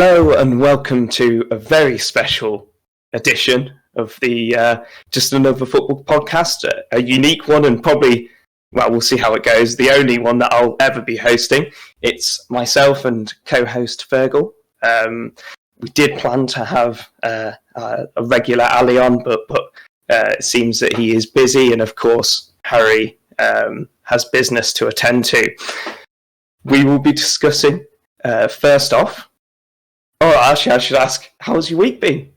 Hello and welcome to a very special edition of the Just Another Football podcast, a unique one and probably, well, we'll see how it goes, the only one that I'll ever be hosting. It's myself and co-host Fergal. We did plan to have a regular Ali on, but it seems that he is busy, and of course Harry has business to attend to. We will be discussing, first off, actually, I should ask, how's your week been?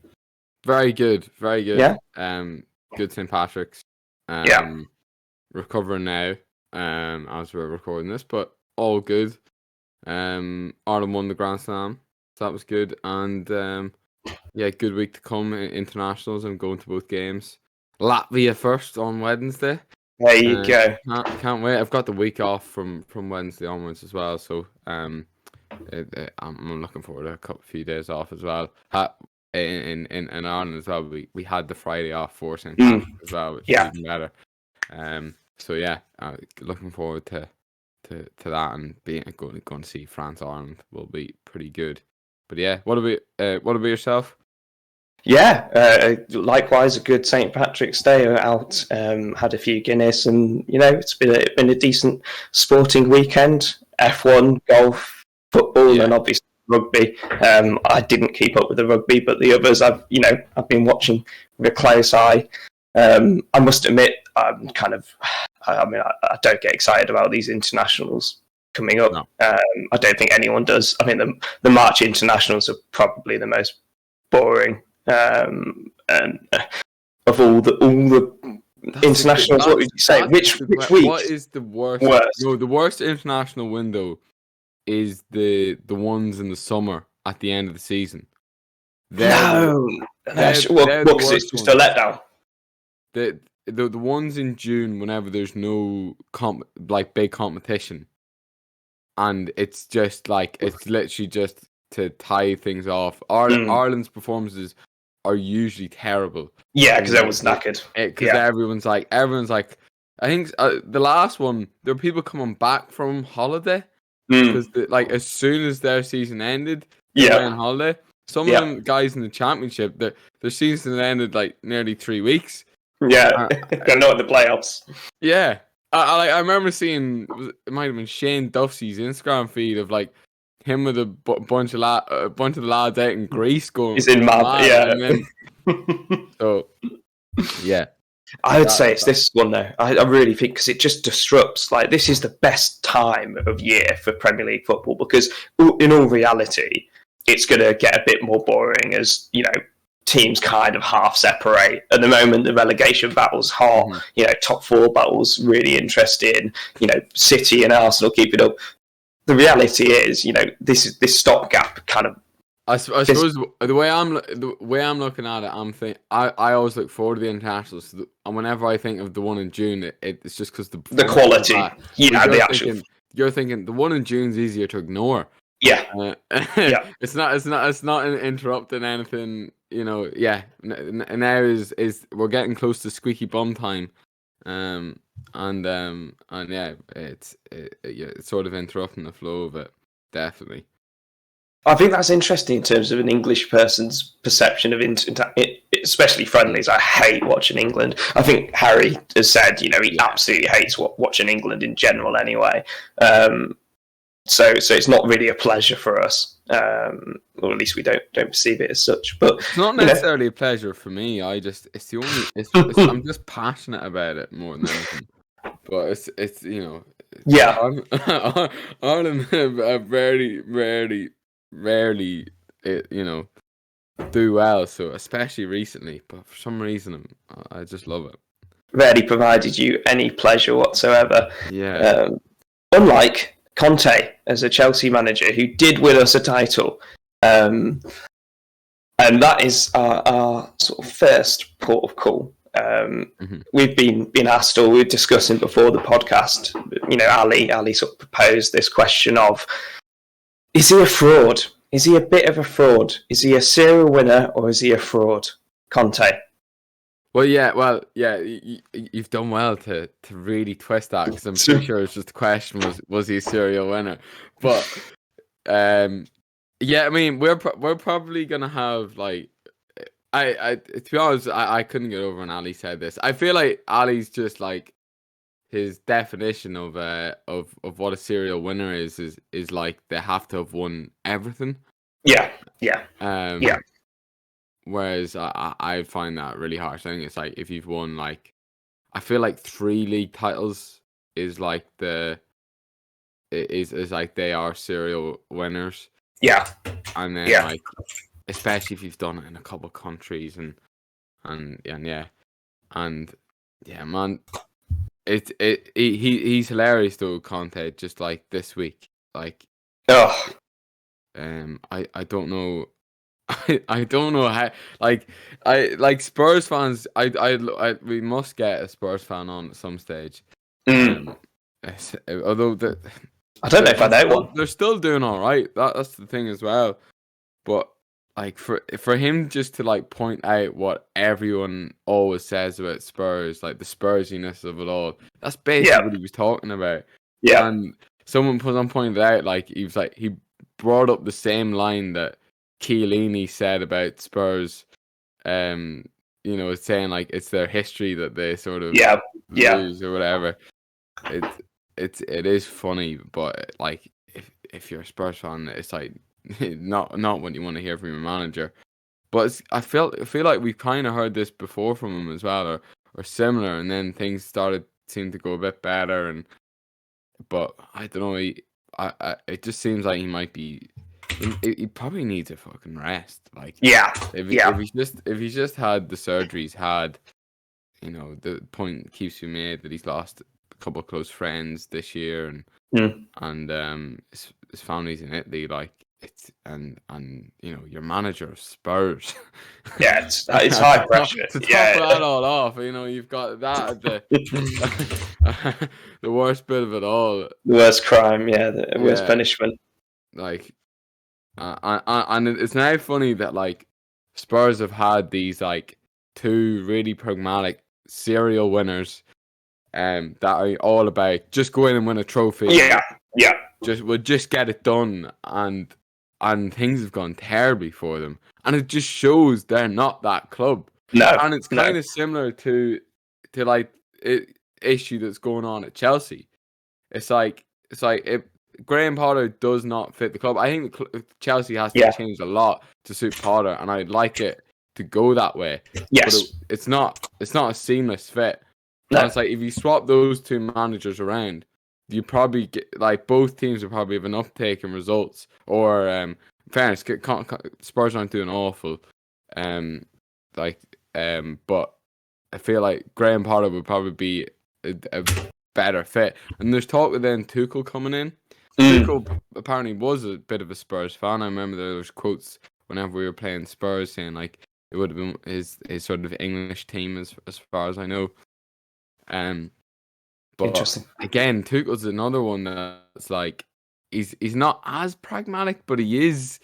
Very good, very good. Yeah. Good St. Patrick's. Recovering now, as we're recording this, but all good. Ireland won the Grand Slam, so that was good. And good week to come in internationals. I'm going to both games. Latvia first on Wednesday. There you go. Can't wait. I've got the week off from Wednesday onwards as well, so I'm looking forward to a few days off as well. In Ireland as well, we had the Friday off for St. Patrick's as well, which is even better. Looking forward to that, and going to see France Ireland will be pretty good. But yeah, what about yourself? Yeah, likewise, a good St. Patrick's Day out. Had a few Guinness, and it's been a decent sporting weekend. F1, golf, football, and obviously rugby. I didn't keep up with the rugby, but the others I've been watching with a close eye. I must admit, I don't get excited about these internationals coming up. No. I don't think anyone does. I think the March internationals are probably the most boring. And of all the internationals, what would you say? Which week? What is the worst? No, the worst international window is the ones in the summer at the end of the season. Because it's just a letdown. The ones in June, whenever there's no big competition, and it's just it's literally just to tie things off. Ireland's performances are usually terrible. Yeah, because everyone's knackered. Because everyone's like, I think the last one, there were people coming back from holiday. Because as soon as their season ended, they went on holiday. Some of them guys in the championship, their season ended nearly 3 weeks. Yeah, they're not in the playoffs. Yeah, I remember seeing, it might have been Shane Duffy's Instagram feed of him with a bunch of the lads out in Greece going. He's in mad, yeah. So yeah. I would say it's this one though. I really think because it just disrupts. This is the best time of year for Premier League football because, in all reality, it's going to get a bit more boring as teams kind of half separate. At the moment, the relegation battle's hot. Top four battles really interesting. City and Arsenal keep it up. The reality is, this stopgap kind of. I suppose the way I'm looking at it, I always look forward to the internationals, and whenever I think of the one in June, it's just because the quality, You're thinking the one in June is easier to ignore. Yeah, It's not interrupting anything. Now is we're getting close to squeaky bum time, it's sort of interrupting the flow of it, definitely. I think that's interesting in terms of an English person's perception of especially friendlies. I hate watching England. I think Harry has said, he absolutely hates watching England in general anyway. So it's not really a pleasure for us, or at least we don't perceive it as such. But it's not necessarily a pleasure for me. I'm just passionate about it more than anything. But it's Ireland rarely do well, so especially recently, but for some reason I just love it. Rarely provided you any pleasure whatsoever. Unlike Conte as a Chelsea manager who did win us a title, and that is our sort of first port of call. We've been asked, or we were discussing before the podcast, Ali sort of proposed this question of, is he a fraud? Is he a bit of a fraud? Is he a serial winner or is he a fraud? Conte. Well, you've done well to really twist that, because I'm pretty sure it's just the question was he a serial winner? But Yeah, I mean, we're probably gonna have like, I to be honest, I couldn't get over when Ali said this. I feel like Ali's just like his definition of what a serial winner is like they have to have won everything. Yeah. Whereas I find that really harsh. I think it's like if you've won like, I feel like 3 league titles is like is like they are serial winners. Yeah. And then like, especially if you've done it in a couple of countries and yeah, man, he's hilarious though, Conte. Just like this week, like, I don't know. I don't know how. Like Spurs fans. We must get a Spurs fan on at some stage. Although I don't know if I know one. They're still doing all right. That's the thing as well. But like for him just to like point out what everyone always says about Spurs, like the Spursiness of it all. That's basically what he was talking about. Yeah. And someone pointed out, like he brought up the same line that Chiellini said about Spurs. Saying like it's their history that they sort of lose or whatever. It is funny, but like if you're a Spurs fan, it's like not what you want to hear from your manager. But I feel like we've kind of heard this before from him as well, or similar, and then things seemed to go a bit better. But I don't know. It just seems like he might be. He probably needs a fucking rest. Like if he's just had the surgeries, the point keeps being made that he's lost a couple of close friends this year, and his family's in Italy, like it's and your manager of Spurs. Yeah, it's high pressure. To top that all off, you've got that the worst bit of it all. The worst crime, the worst punishment. Like, and it's now funny that like Spurs have had these like 2 really pragmatic serial winners, that are all about just go in and win a trophy. Yeah. Just get it done, and things have gone terribly for them, and it just shows they're not that club. No, and it's kind of similar to like issue that's going on at Chelsea. It's like if Graham Potter does not fit the club, I think Chelsea has to change a lot to suit Potter, and I'd like it to go that way. Yes, but it's not a seamless fit. No. And it's like if you swap those 2 managers around, you probably get like both teams will probably have an uptake in results. Or in fairness, Spurs aren't doing awful. But I feel like Graham Potter would probably be a better fit. And there's talk of then Tuchel coming in. Tuchel apparently was a bit of a Spurs fan. I remember there was quotes whenever we were playing Spurs saying like it would have been his sort of English team as far as I know. But interesting. Again, Tuchel's another one that's like he's not as pragmatic, but he is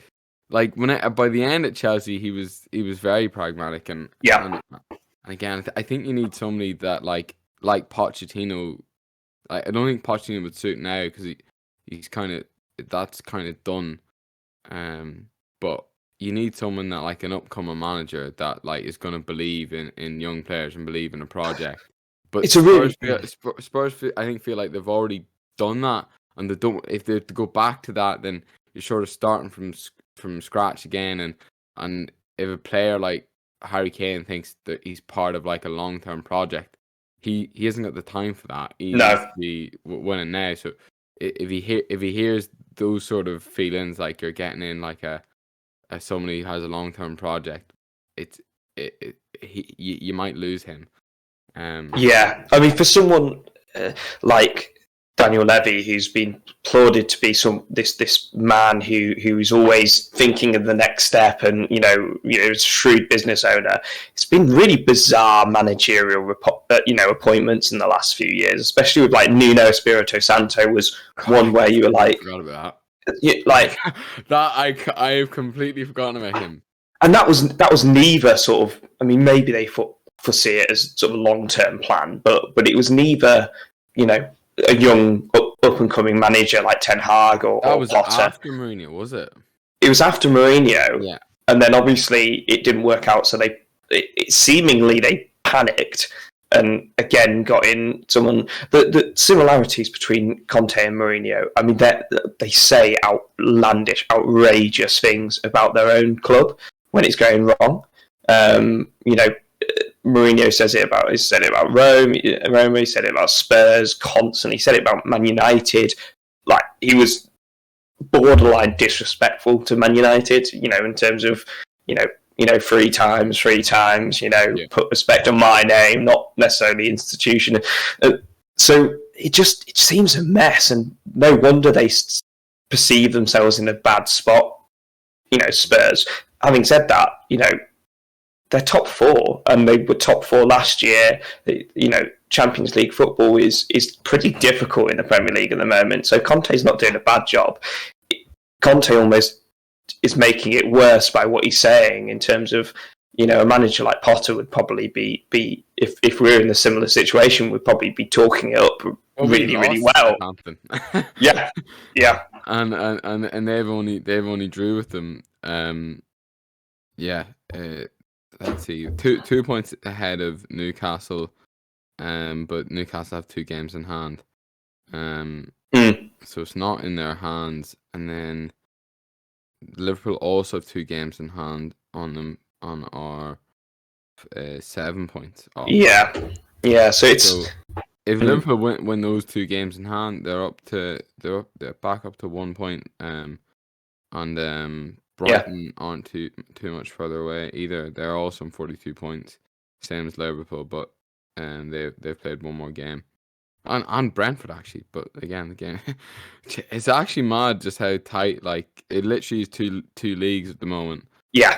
like by the end at Chelsea he was very pragmatic and again I think you need somebody that like Pochettino. Like, I don't think Pochettino would suit now because he's kind of done. But you need someone that like an upcoming manager that like is going to believe in young players and believe in a project. But it's Spurs, I think feel like they've already done that, and they don't. If they to go back to that, then you're sort of starting from scratch again. And if a player like Harry Kane thinks that he's part of like a long-term project, he hasn't got the time for that. He needs to be winning now. So if he hears those sort of feelings, like you're getting in like a somebody who has a long-term project, you might lose him. I mean, for someone like Daniel Levy, who's been applauded to be this man who is always thinking of the next step, and is a shrewd business owner. It's been really bizarre managerial appointments in the last few years, especially with like Nuno Espirito Santo was one where you were like, I forgot about that. Like that, I have completely forgotten about him. And that was neither sort of. I mean, maybe they foresee it as sort of a long-term plan, but it was neither, a young up-and-coming manager like Ten Hag or That was Potter. After Mourinho, was it? it was after Mourinho, Yeah. and then obviously it didn't work out. So seemingly they panicked and again got in someone. The similarities between Conte and Mourinho. I mean, they say outlandish, outrageous things about their own club when it's going wrong. Mourinho said it about Rome. He said it about Spurs constantly. He said it about Man United. Like, he was borderline disrespectful to Man United. In terms of three times. Put respect on my name, not necessarily the institution. So it seems a mess, and no wonder they perceive themselves in a bad spot. Spurs. Having said that, they're top four, and they were top four last year. Champions League football is pretty difficult in the Premier League at the moment. So Conte's not doing a bad job. Conte almost is making it worse by what he's saying, in terms of, a manager like Potter would probably be if we were in a similar situation, would probably be talking it up really, really well. yeah. And they've only drew with them. Let's see, two points ahead of Newcastle, but Newcastle have 2 games in hand, so it's not in their hands. And then Liverpool also have 2 games in hand on them, on our 7 points off. Yeah. So if Liverpool win those 2 games in hand, they're back up to 1 point, and Brighton aren't too much further away either. They're also on 42 points, same as Liverpool, but they've played 1 more game, and Brentford actually. But again, it's actually mad just how tight. Like, it literally is two leagues at the moment. Yeah.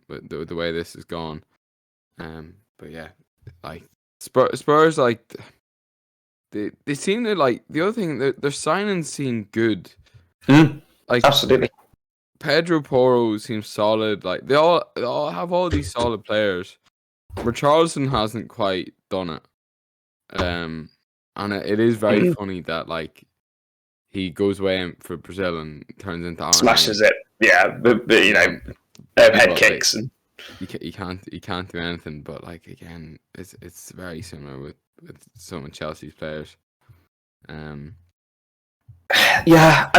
But the way this has gone, but yeah, like Spurs, like they seem to, like, the other thing, their signings seem good. Like, absolutely. Pedro Porro seems solid. Like, they all have all these solid players. Richarlison hasn't quite done it. And it is very funny that, like, he goes away for Brazil and turns into Iron smashes it. Yeah, but head kicks, like, and he can't do anything. But, like, again, it's very similar with some of Chelsea's players. Yeah,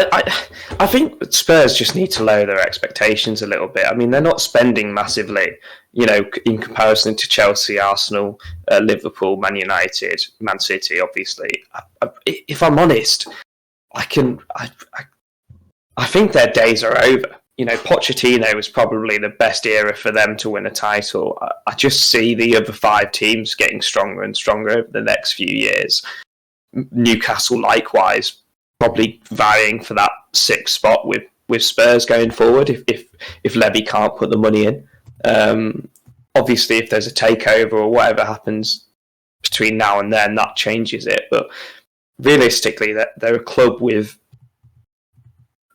I think Spurs just need to lower their expectations a little bit. I mean, they're not spending massively, in comparison to Chelsea, Arsenal, Liverpool, Man United, Man City, obviously. If I'm honest, I think their days are over. Pochettino was probably the best era for them to win a title. I just see the other 5 teams getting stronger and stronger over the next few years. Newcastle, likewise, probably vying for that 6th spot with Spurs going forward if Levy can't put the money in. Obviously, if there's a takeover or whatever happens between now and then, that changes it. But realistically, they're a club with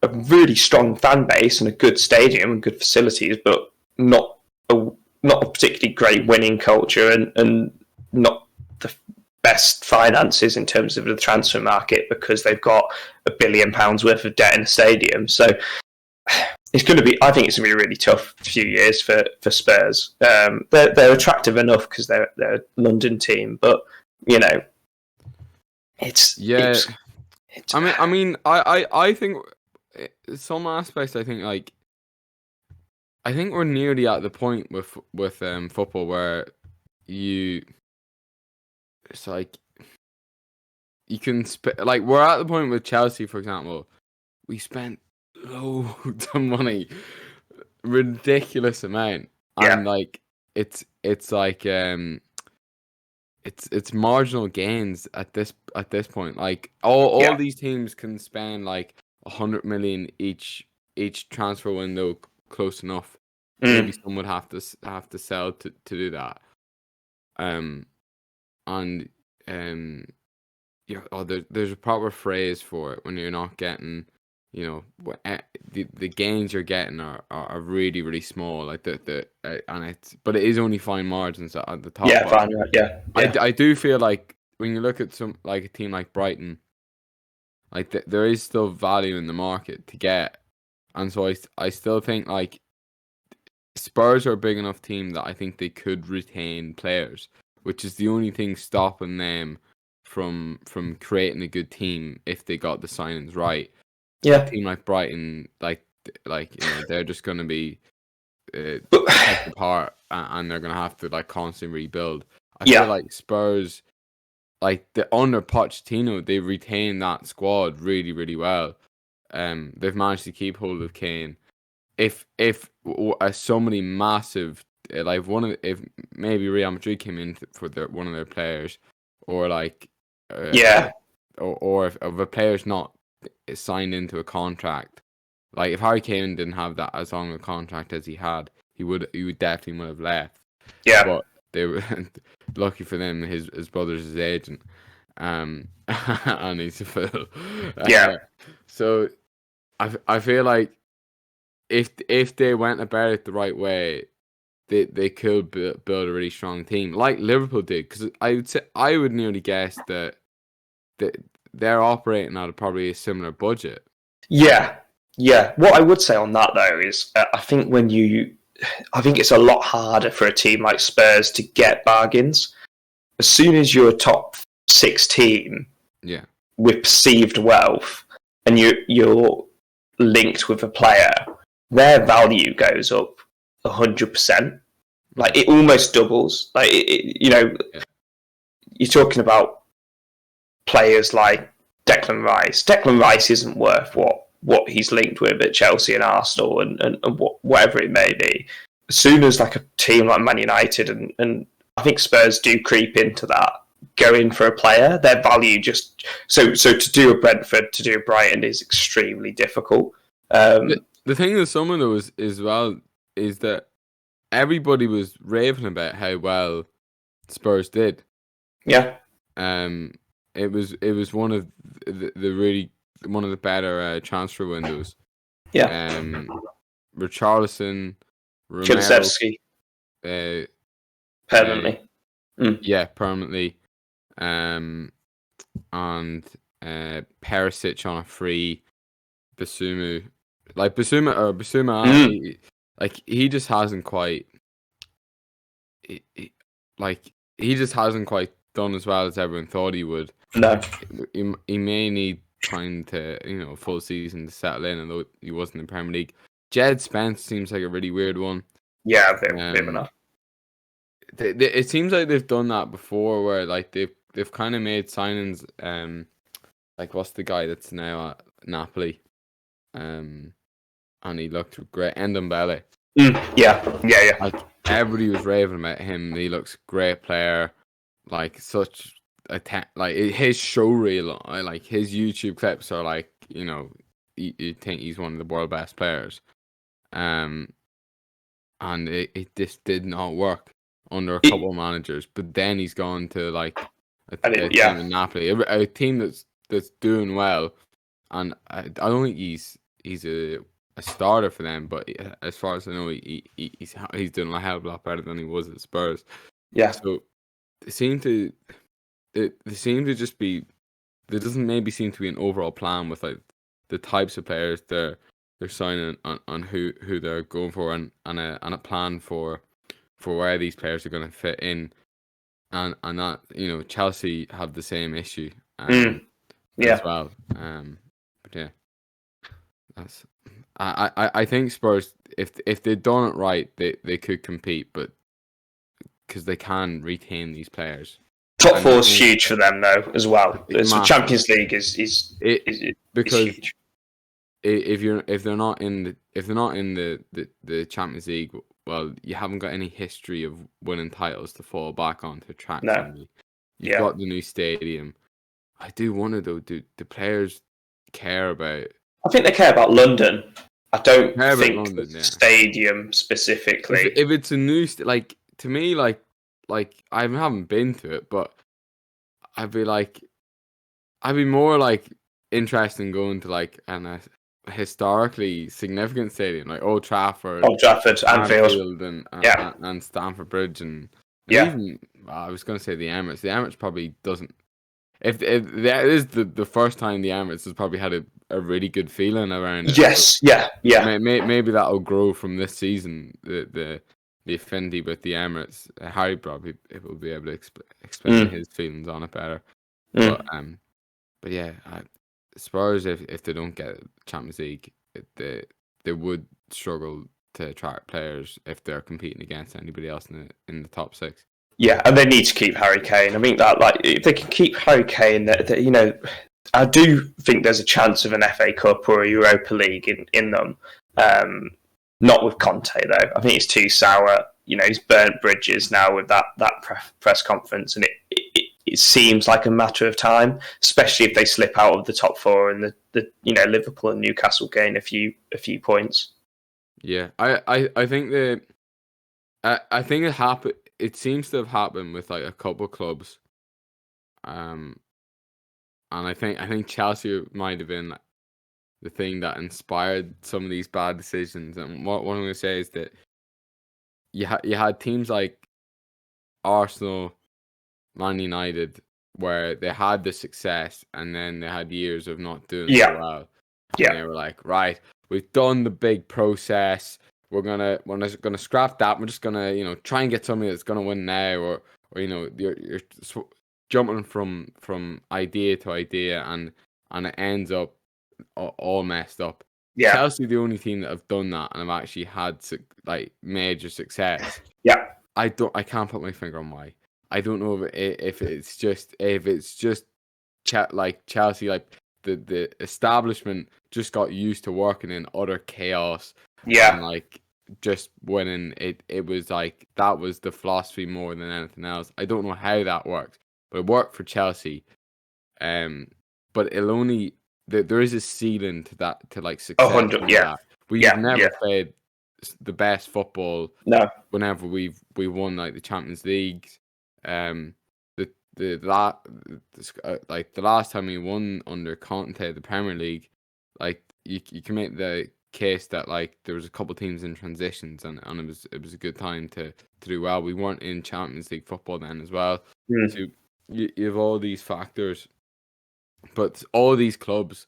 a really strong fan base and a good stadium and good facilities, but not a particularly great winning culture and not the best finances in terms of the transfer market, because they've got £1 billion worth of debt in a stadium. So it's going to be, I think it's going to be a really tough few years for Spurs. They're attractive enough because they're a London team, but I think some aspects, I think we're nearly at the point with football where it's like you can like, we're at the point with Chelsea, for example. We spent loads of money, ridiculous amount, and like it's like it's marginal gains at this point. Like, all these teams can spend like 100 million each transfer window, close enough. Maybe some would have to sell to do that. There's a proper phrase for it when you're not getting, the gains you're getting are really, really small. Like but it is only fine margins at the top. Yeah, fine, yeah. I do feel like when you look at a team like Brighton, like there is still value in the market to get And so I still think like Spurs are a big enough team that I think they could retain players, which is the only thing stopping them from creating a good team if they got the signings right. Yeah. A team like Brighton, like they're just going to be kept apart, and they're going to have to like constantly rebuild. I feel like Spurs, like under Pochettino, they retain that squad really, really well. They've managed to keep hold of Kane. If somebody massive like if maybe Real Madrid came in for one of their players, or like or if a player's not signed into a contract, like if Harry Kane didn't have that as long a contract as he had, he would definitely would have left. Yeah, but they were lucky for them. His brother's his agent, and he's a fool. So I feel like if they went about it the right way, they could build a really strong team like Liverpool did. Because I would nearly guess that they're operating at probably a similar budget. Yeah. What I would say on that though is I think it's a lot harder for a team like Spurs to get bargains. As soon as you're a top 6 team, with perceived wealth, and you're linked with a player, their value goes up 100%. Like it almost doubles. Like you're talking about players like Declan Rice. Declan Rice isn't worth what he's linked with at Chelsea and Arsenal and whatever it may be. As soon as like a team like Man United and I think Spurs do creep into that, go in for a player, their value just so to do a Brentford, to do a Brighton is extremely difficult. The thing with some of those as well is that everybody was raving about how well Spurs did. Yeah. It was one of the better transfer windows. Yeah. Richarlison, Kulusevski, permanently. Yeah, permanently. And Perisic on a free. Basuma, like he just hasn't quite. He just hasn't quite done as well as everyone thought he would. No. He may need time to, full season to settle in, although he wasn't in the Premier League. Jed Spence seems like a really weird one. Yeah, a bit enough. It seems like they've done that before, where like they've kind of made signings. Like what's the guy that's now at Napoli? And he looked great. Ndombele. Yeah. Like everybody was raving about him. He looks a great player. Like such like his show reel, like his YouTube clips are like you think he's one of the world best players. And it just did not work under a couple of managers. But then he's gone to like a team in Napoli, a team that's doing well. And I don't think he's a starter for them, but as far as I know, he's doing a hell of a lot better than he was at Spurs. Yeah. So they seem to just be. There doesn't maybe seem to be an overall plan with like the types of players they're signing on who they're going for and a plan for where these players are going to fit in, and that Chelsea have the same issue as well. But yeah, that's I think Spurs, if they'd done it right, they could compete, but because they can retain these players. Top 4 is huge for them though as well. So Champions League is because huge. If they're not in the Champions League, well, you haven't got any history of winning titles to fall back on to attract somebody. You've got the new stadium. I do wonder though, do the players care about? I think they care about London. I don't think London, the stadium specifically. If it's a new to me, like I haven't been to it, but I'd be more like interested in going to like a historically significant stadium like Old Trafford, Anfield, and Stamford Bridge, and even I was going to say the Emirates. The Emirates probably doesn't if that is the first time the Emirates has probably had a really good feeling around it. Yes, yeah. Maybe that'll grow from this season. The affinity with the Emirates. Harry probably will be able to explain his feelings on it better. But yeah, Spurs if they don't get Champions League, they would struggle to attract players if they're competing against anybody else in the top 6. Yeah, and they need to keep Harry Kane. I think that if they can keep Harry Kane, that I do think there's a chance of an FA Cup or a Europa League in them. Not with Conte though. I think it's too sour. He's burnt bridges now with that press conference, and it seems like a matter of time, especially if they slip out of the top 4 and the Liverpool and Newcastle gain a few points. Yeah, I think I think it happened. It seems to have happened with like a couple of clubs, and I think Chelsea might have been the thing that inspired some of these bad decisions. And what I'm going to say is that you had teams like Arsenal, Man United, where they had the success and then they had years of not doing so well. Yeah, and they were like, right, we've done the big process. We're gonna scrap that. We're just gonna try and get somebody that's gonna win now, or you're jumping from idea to idea, and it ends up all messed up. Yeah, Chelsea the only team that have done that and have actually had like major success. Yeah, I can't put my finger on why. I don't know if it's just like Chelsea, like the establishment just got used to working in utter chaos. Yeah. And like just winning, it was like that was the philosophy more than anything else. I don't know how that works, but it worked for Chelsea. But it'll only there is a ceiling to that, to like success. 100, yeah. That. We've never played the best football. No. Whenever we won like the Champions League, the last time we won under Conte the Premier League, like you can make the case that like there was a couple of teams in transitions and it was a good time to do well. We weren't in Champions League football then as well. So you have all these factors, but all these clubs,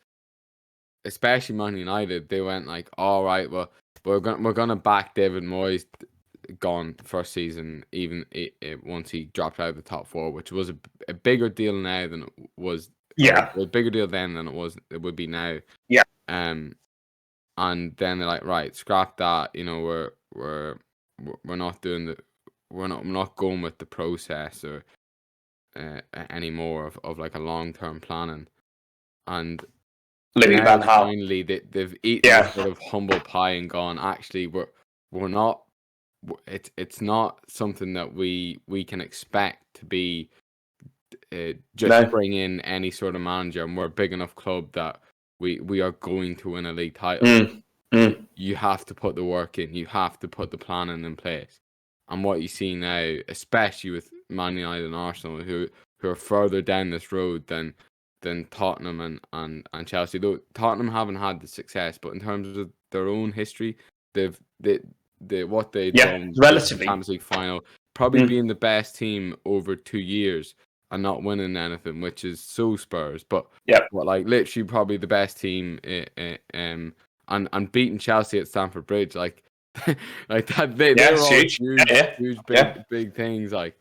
especially Man United, they went like, all right, well we're gonna back David Moyes gone first season, even once he dropped out of the top 4, which was a bigger deal now than it was. Yeah, a bigger deal then than it would be now. Yeah. And then they're like, right, scrap that. We're not doing we're not going with the process or anymore of like a long-term planning. And Louis Van Gaal, finally they've eaten sort of humble pie and gone, actually we're not. It's not something that we can expect to be just bring in any sort of manager, and we're a big enough club that we are going to win a league title. You have to put the work in. You have to put the planning in place. And what you see now, especially with Man United and Arsenal, who are further down this road than Tottenham and Chelsea. Though Tottenham haven't had the success, but in terms of their own history, they've done relatively Champions League final, probably being the best team over 2 years and not winning anything, which is so Spurs. But like literally probably the best team, and beating Chelsea at Stamford Bridge, like like that. They were all huge, big things, like,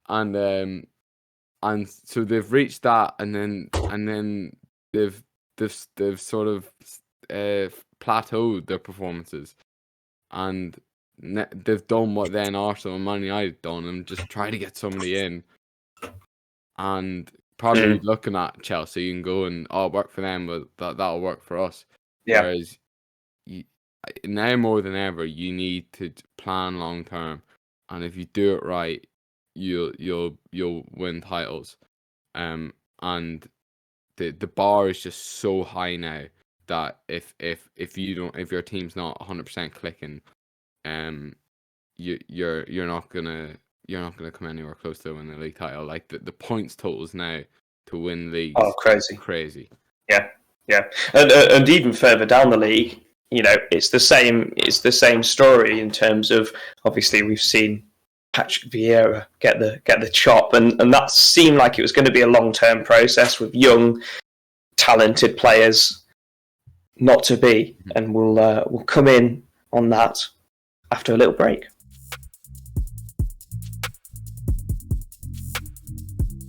and so they've reached that, and then they've sort of plateaued their performances. And they've done what then Arsenal and Man United done, and just try to get somebody in, and probably looking at Chelsea and going, "Oh, work for them, but that'll work for us." Yeah. Whereas now more than ever, you need to plan long term, and if you do it right, you'll win titles. And the bar is just so high now that if your team's not 100% clicking, you're not gonna come anywhere close to winning the league title. Like the points totals now to win leagues, crazy. Yeah, and even further down the league, it's the same story in terms of, obviously we've seen Patrick Vieira get the chop, and that seemed like it was going to be a long-term process with young, talented players. Not to be, and we'll come in on that after a little break.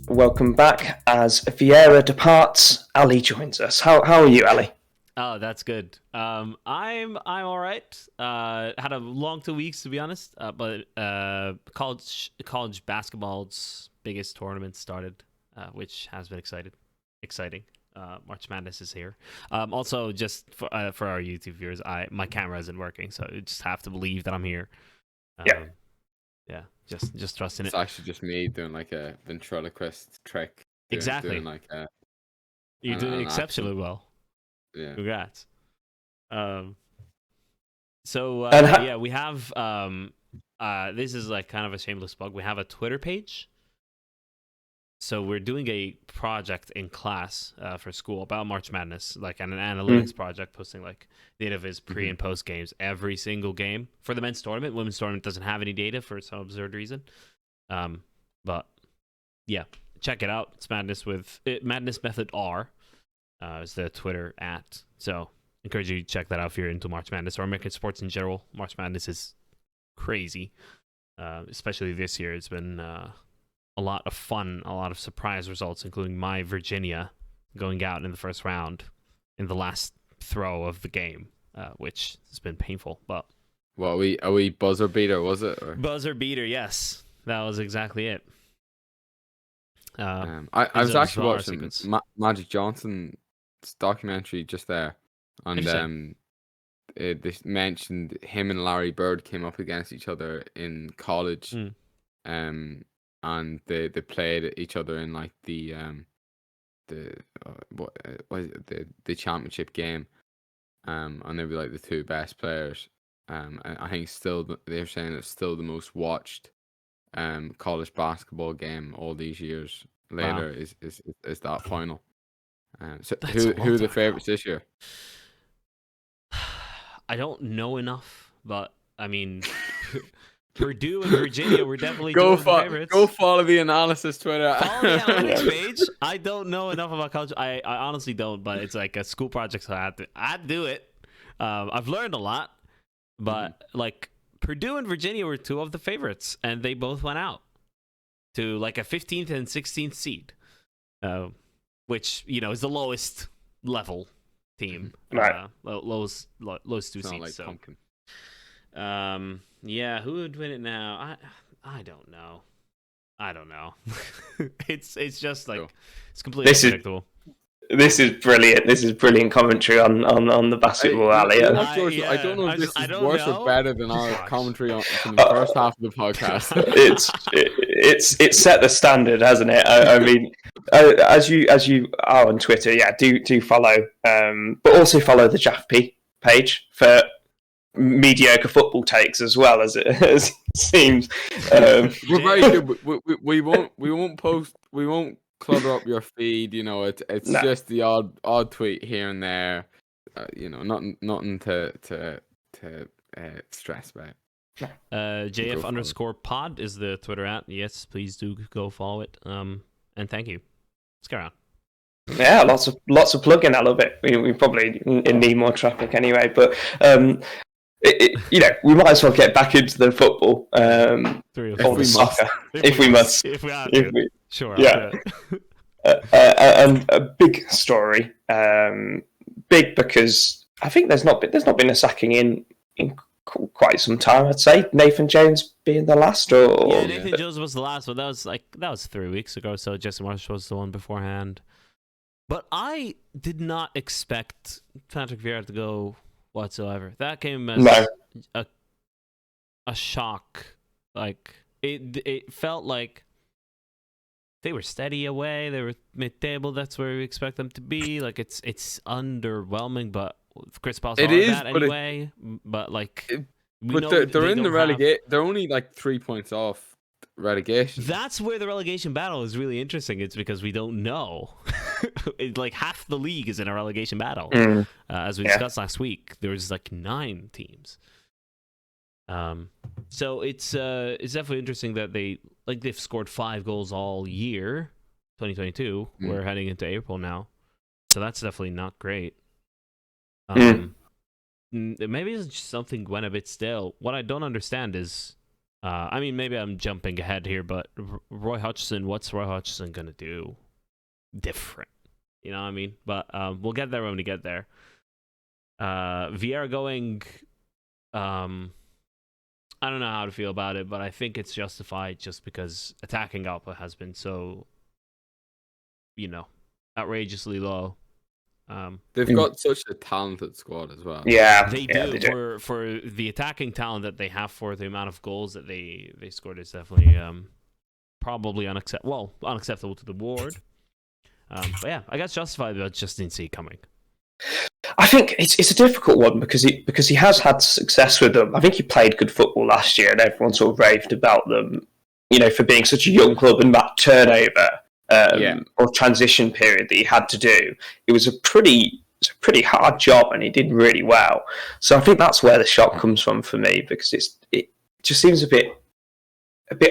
Welcome back. As Vieira departs, Ali joins us. How are you, Ali? Oh, that's good. I'm all right. Had a long 2 weeks, to be honest. But college basketball's biggest tournament started, which has been exciting. March Madness is here. Also, just for our YouTube viewers, my camera isn't working, so you just have to believe that I'm here. Yeah. Just trusting it. It's actually just me doing like a ventriloquist trick. Exactly. You're doing exceptionally well. Yeah. Congrats. We have this is like kind of a shameless plug. We have a Twitter page. So we're doing a project in class for school about March Madness, like an analytics project, posting like data of his pre and post games every single game for the men's tournament. Women's tournament doesn't have any data for some absurd reason. But yeah, check it out. It's Madness with Madness Method R. Is the Twitter @. So encourage you to check that out if you're into March Madness or American sports in general. March Madness is crazy, especially this year. It's been a lot of fun, a lot of surprise results, including my Virginia going out in the first round in the last throw of the game, which has been painful. But are we buzzer beater? Was it buzzer beater? Yes, that was exactly it. I was actually watching Magic Johnson's documentary just there, and they mentioned him and Larry Bird came up against each other in college, and they played each other in like the championship game, and they were like the two best players. And I think they're saying it's still the most watched college basketball game all these years later. Wow. is that final. So who are the favorites this year? I don't know enough, but I mean, Purdue and Virginia were definitely two of the favorites. Go follow the analysis Twitter. Follow the analytics page. I don't know enough about college. I honestly don't, but it's like a school project, so I had to do it. I've learned a lot, but like Purdue and Virginia were two of the favorites, and they both went out to like a 15th and 16th seed, which is the lowest level team, right? Lowest two seeds. Like so, pumpkin. Yeah, who would win it now? I don't know. It's just like it's completely unpredictable. This is brilliant. This is brilliant commentary on the basketball alley. I don't know if this is worse or better than our commentary from the first half of the podcast. It's set the standard, hasn't it? I mean, as you are on Twitter, yeah, do follow, but also follow the JAFP page for mediocre football takes as well, as it seems. We're very good. We won't post. We won't clutter up your feed. It's just the odd tweet here and there. Nothing to stress about. JF_pod is the Twitter @. Yes, please do go follow it. And thank you. Let's go around. Yeah, lots of plugging. I love it. We probably need more traffic anyway, but we might as well get back into the football or the soccer if we must. If we have to. Sure. Yeah. And a big story, big because I think there's not been a sacking in quite some time. I'd say Nathan Jones being the last, Nathan Jones was the last one. That was 3 weeks ago. So Jesse Marsh was the one beforehand. But I did not expect Patrick Vieira to go whatsoever. That came as a shock. Like it felt like they were steady away. They were mid-table. That's where we expect them to be. Like it's underwhelming, but Chris Paul's that anyway. But they're in the relegation. They're only like 3 points off relegation. That's where the relegation battle is really interesting. It's because we don't know. Like half the league is in a relegation battle. As we discussed last week, there was like 9 teams. So it's definitely interesting that they've scored 5 goals all year, 2022. We're heading into April now, so that's definitely not great. Maybe it's just something went a bit stale. What I don't understand is, I mean, maybe I'm jumping ahead here, but Roy Hodgson, what's Roy Hodgson gonna do different? You know what I mean? But we'll get there when we get there. Vieira going, I don't know how to feel about it, but I think it's justified just because attacking output has been so, outrageously low. They've got such a talented squad as well. Yeah, they do. For the attacking talent that they have, for the amount of goals that they scored, is definitely probably unacceptable to the board. But yeah, I guess justified, but just didn't see it coming. I think it's a difficult one because he has had success with them. I think he played good football last year, and everyone sort of raved about them, for being such a young club and that turnover or transition period that he had to do. It was a pretty hard job, and he did really well. So I think that's where the shock comes from for me, because it just seems a bit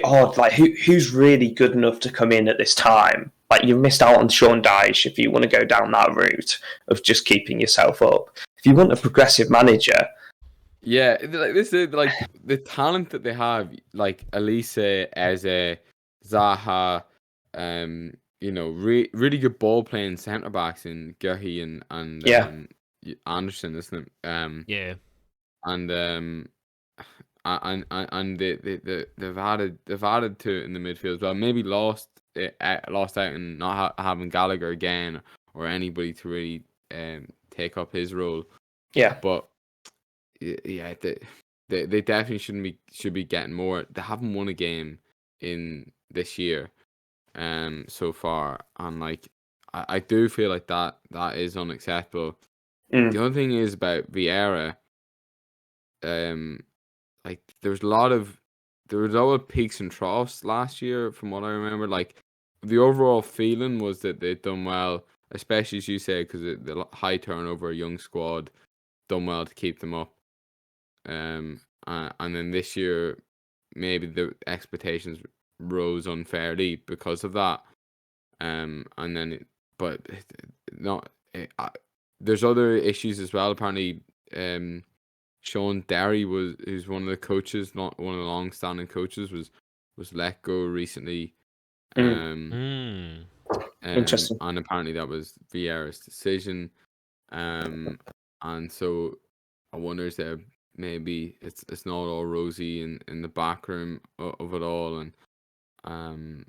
odd. Like who's really good enough to come in at this time? Like, you've missed out on Sean Dyche if you want to go down that route of just keeping yourself up. If you want a progressive manager, this is like the talent that they have, like Elise, Eze, Zaha, really good ball playing centre backs in Guehi and Anderson, isn't it? And they've added to it in the midfield as well. Maybe lost out and not having Gallagher again or anybody to really take up his role. Yeah, but they definitely should be getting more. They haven't won a game in this year, so far, and like I do feel like that is unacceptable. The other thing is about Vieira. Like there was a lot of peaks and troughs last year, from what I remember. Like the overall feeling was that they'd done well, especially as you say, because the high turnover, young squad, done well to keep them up. And then this year, maybe the expectations rose unfairly because of that. There's other issues as well. Apparently, Sean Derry who's one of the coaches, not one of the long-standing coaches, was let go recently. Interesting. And apparently that was Vieira's decision. And so I wonder if maybe it's not all rosy in the back room of it all. And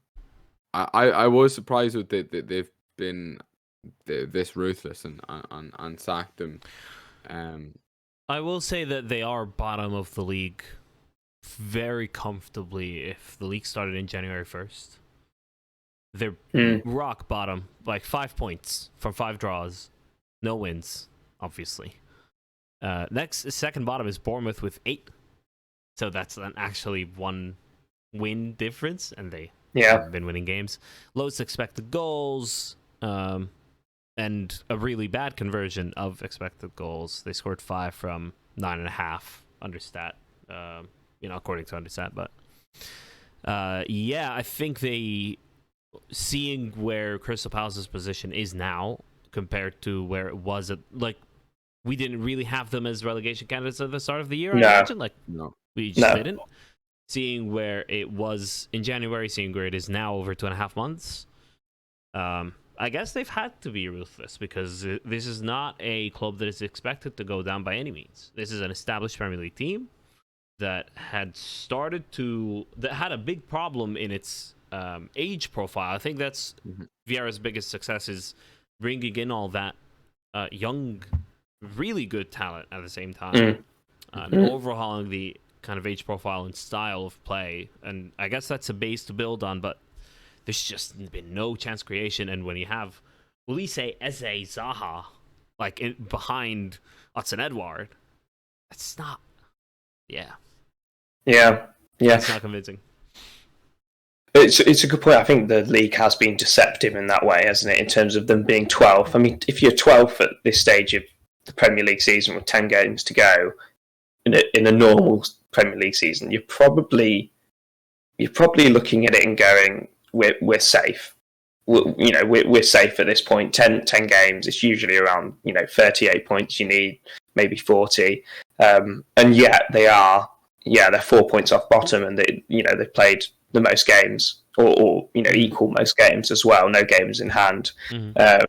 I was surprised with that they've been this ruthless and sacked him. I will say that they are bottom of the league very comfortably if the league started in January 1st. They're rock bottom, like 5 points from 5 draws. No wins, obviously. Second bottom is Bournemouth with 8. So that's an actually 1 win difference, and they have been winning games. Lowest expected goals, and a really bad conversion of expected goals. They scored 5 from 9.5 under stat, according to Understat. But I think seeing where Crystal Palace's position is now compared to where it was we didn't really have them as relegation candidates at the start of the year. No. I imagine, we just didn't. Seeing where it was in January, seeing where it is now over 2.5 months. I guess they've had to be ruthless, because this is not a club that is expected to go down by any means. This is an established Premier League team that had a big problem in its age profile. I think that's Vieira's biggest success, is bringing in all that young, really good talent at the same time, and overhauling the kind of age profile and style of play. And I guess that's a base to build on, but there's just been no chance creation. And when you have Ulisse, Eze, Zaha, behind Hudson Edward, it's not. Yeah. It's not convincing. It's a good point. I think the league has been deceptive in that way, hasn't it? In terms of them being 12th. I mean, if you're 12th at this stage of the Premier League season with 10 games to go, in a normal Premier League season, you're probably looking at it and going, we're safe. We're safe at this point. 10 games. It's usually around 38 points you need, maybe 40, and yet they are. Yeah, they're 4 points off bottom, and they've played the most games, or equal most games as well. No games in hand. Mm-hmm.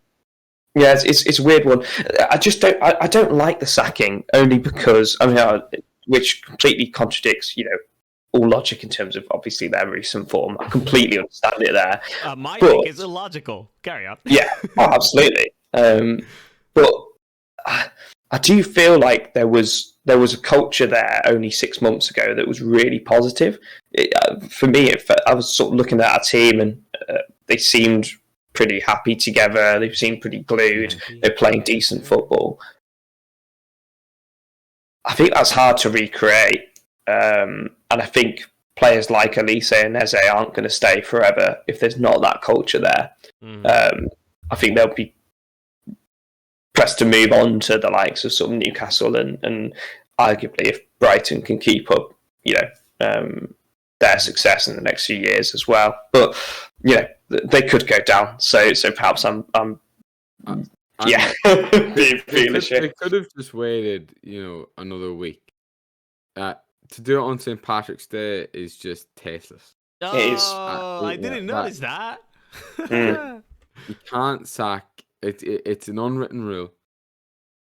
It's a weird one. I just don't like the sacking, only because which completely contradicts all logic in terms of obviously their recent form. I completely understand it there. My take is illogical. Carry on. Yeah, absolutely. But I do feel like there was a culture there only 6 months ago that was really positive. For me, I was sort of looking at our team, and they seemed pretty happy together. They seemed pretty glued. They're playing decent football. I think that's hard to recreate. And I think players like Elise and Eze aren't going to stay forever if there's not that culture there. Mm. I think they'll be pressed to move on to the likes of sort of Newcastle and arguably if Brighton can keep up, their success in the next few years as well. But they could go down. So perhaps I'm being foolish. They could have just waited, another week. To do it on St. Patrick's Day is just tasteless. Oh, it is. I didn't notice that. You can't sack. It's an unwritten rule,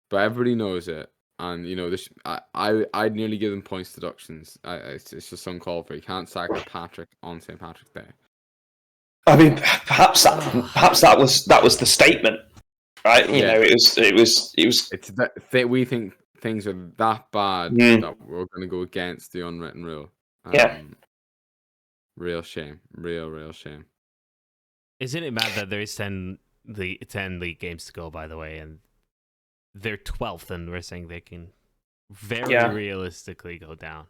but everybody knows it. And I'd nearly give them points deductions. It's just uncalled for. You can't sack Patrick on St. Patrick's Day. I mean, perhaps that was the statement, right? Yeah. It was. It's that we think things are that bad that we're going to go against the unwritten rule. Real shame. Real shame. Isn't it mad that there is 10 league games to go, by the way, and they're 12th, and we're saying they can very realistically go down.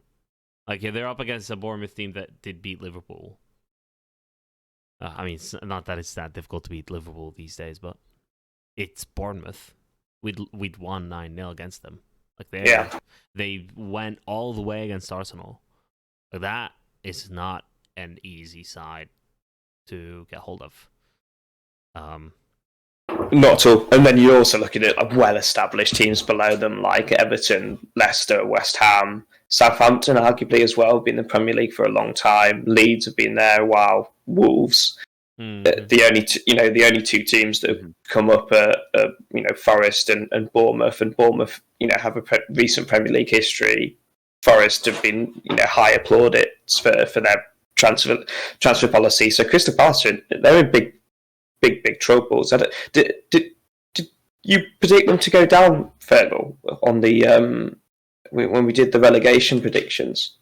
Like, they're up against a Bournemouth team that did beat Liverpool. I mean, it's not that it's that difficult to beat Liverpool these days, but it's Bournemouth. We'd won 9-0 against them. Like they went all the way against Arsenal. Like, that is not an easy side to get hold of. Not at all. And then you're also looking at well-established teams below them, like Everton, Leicester, West Ham, Southampton, arguably as well, been in the Premier League for a long time. Leeds have been there a while. Wolves. The only two teams that have come up are Forest and Bournemouth. And Bournemouth, have a recent Premier League history. Forest have been high plaudits for their transfer policy. So Crystal Palace, they're in big troubles. Did you predict them to go down, Fergal, on the when we did the relegation predictions?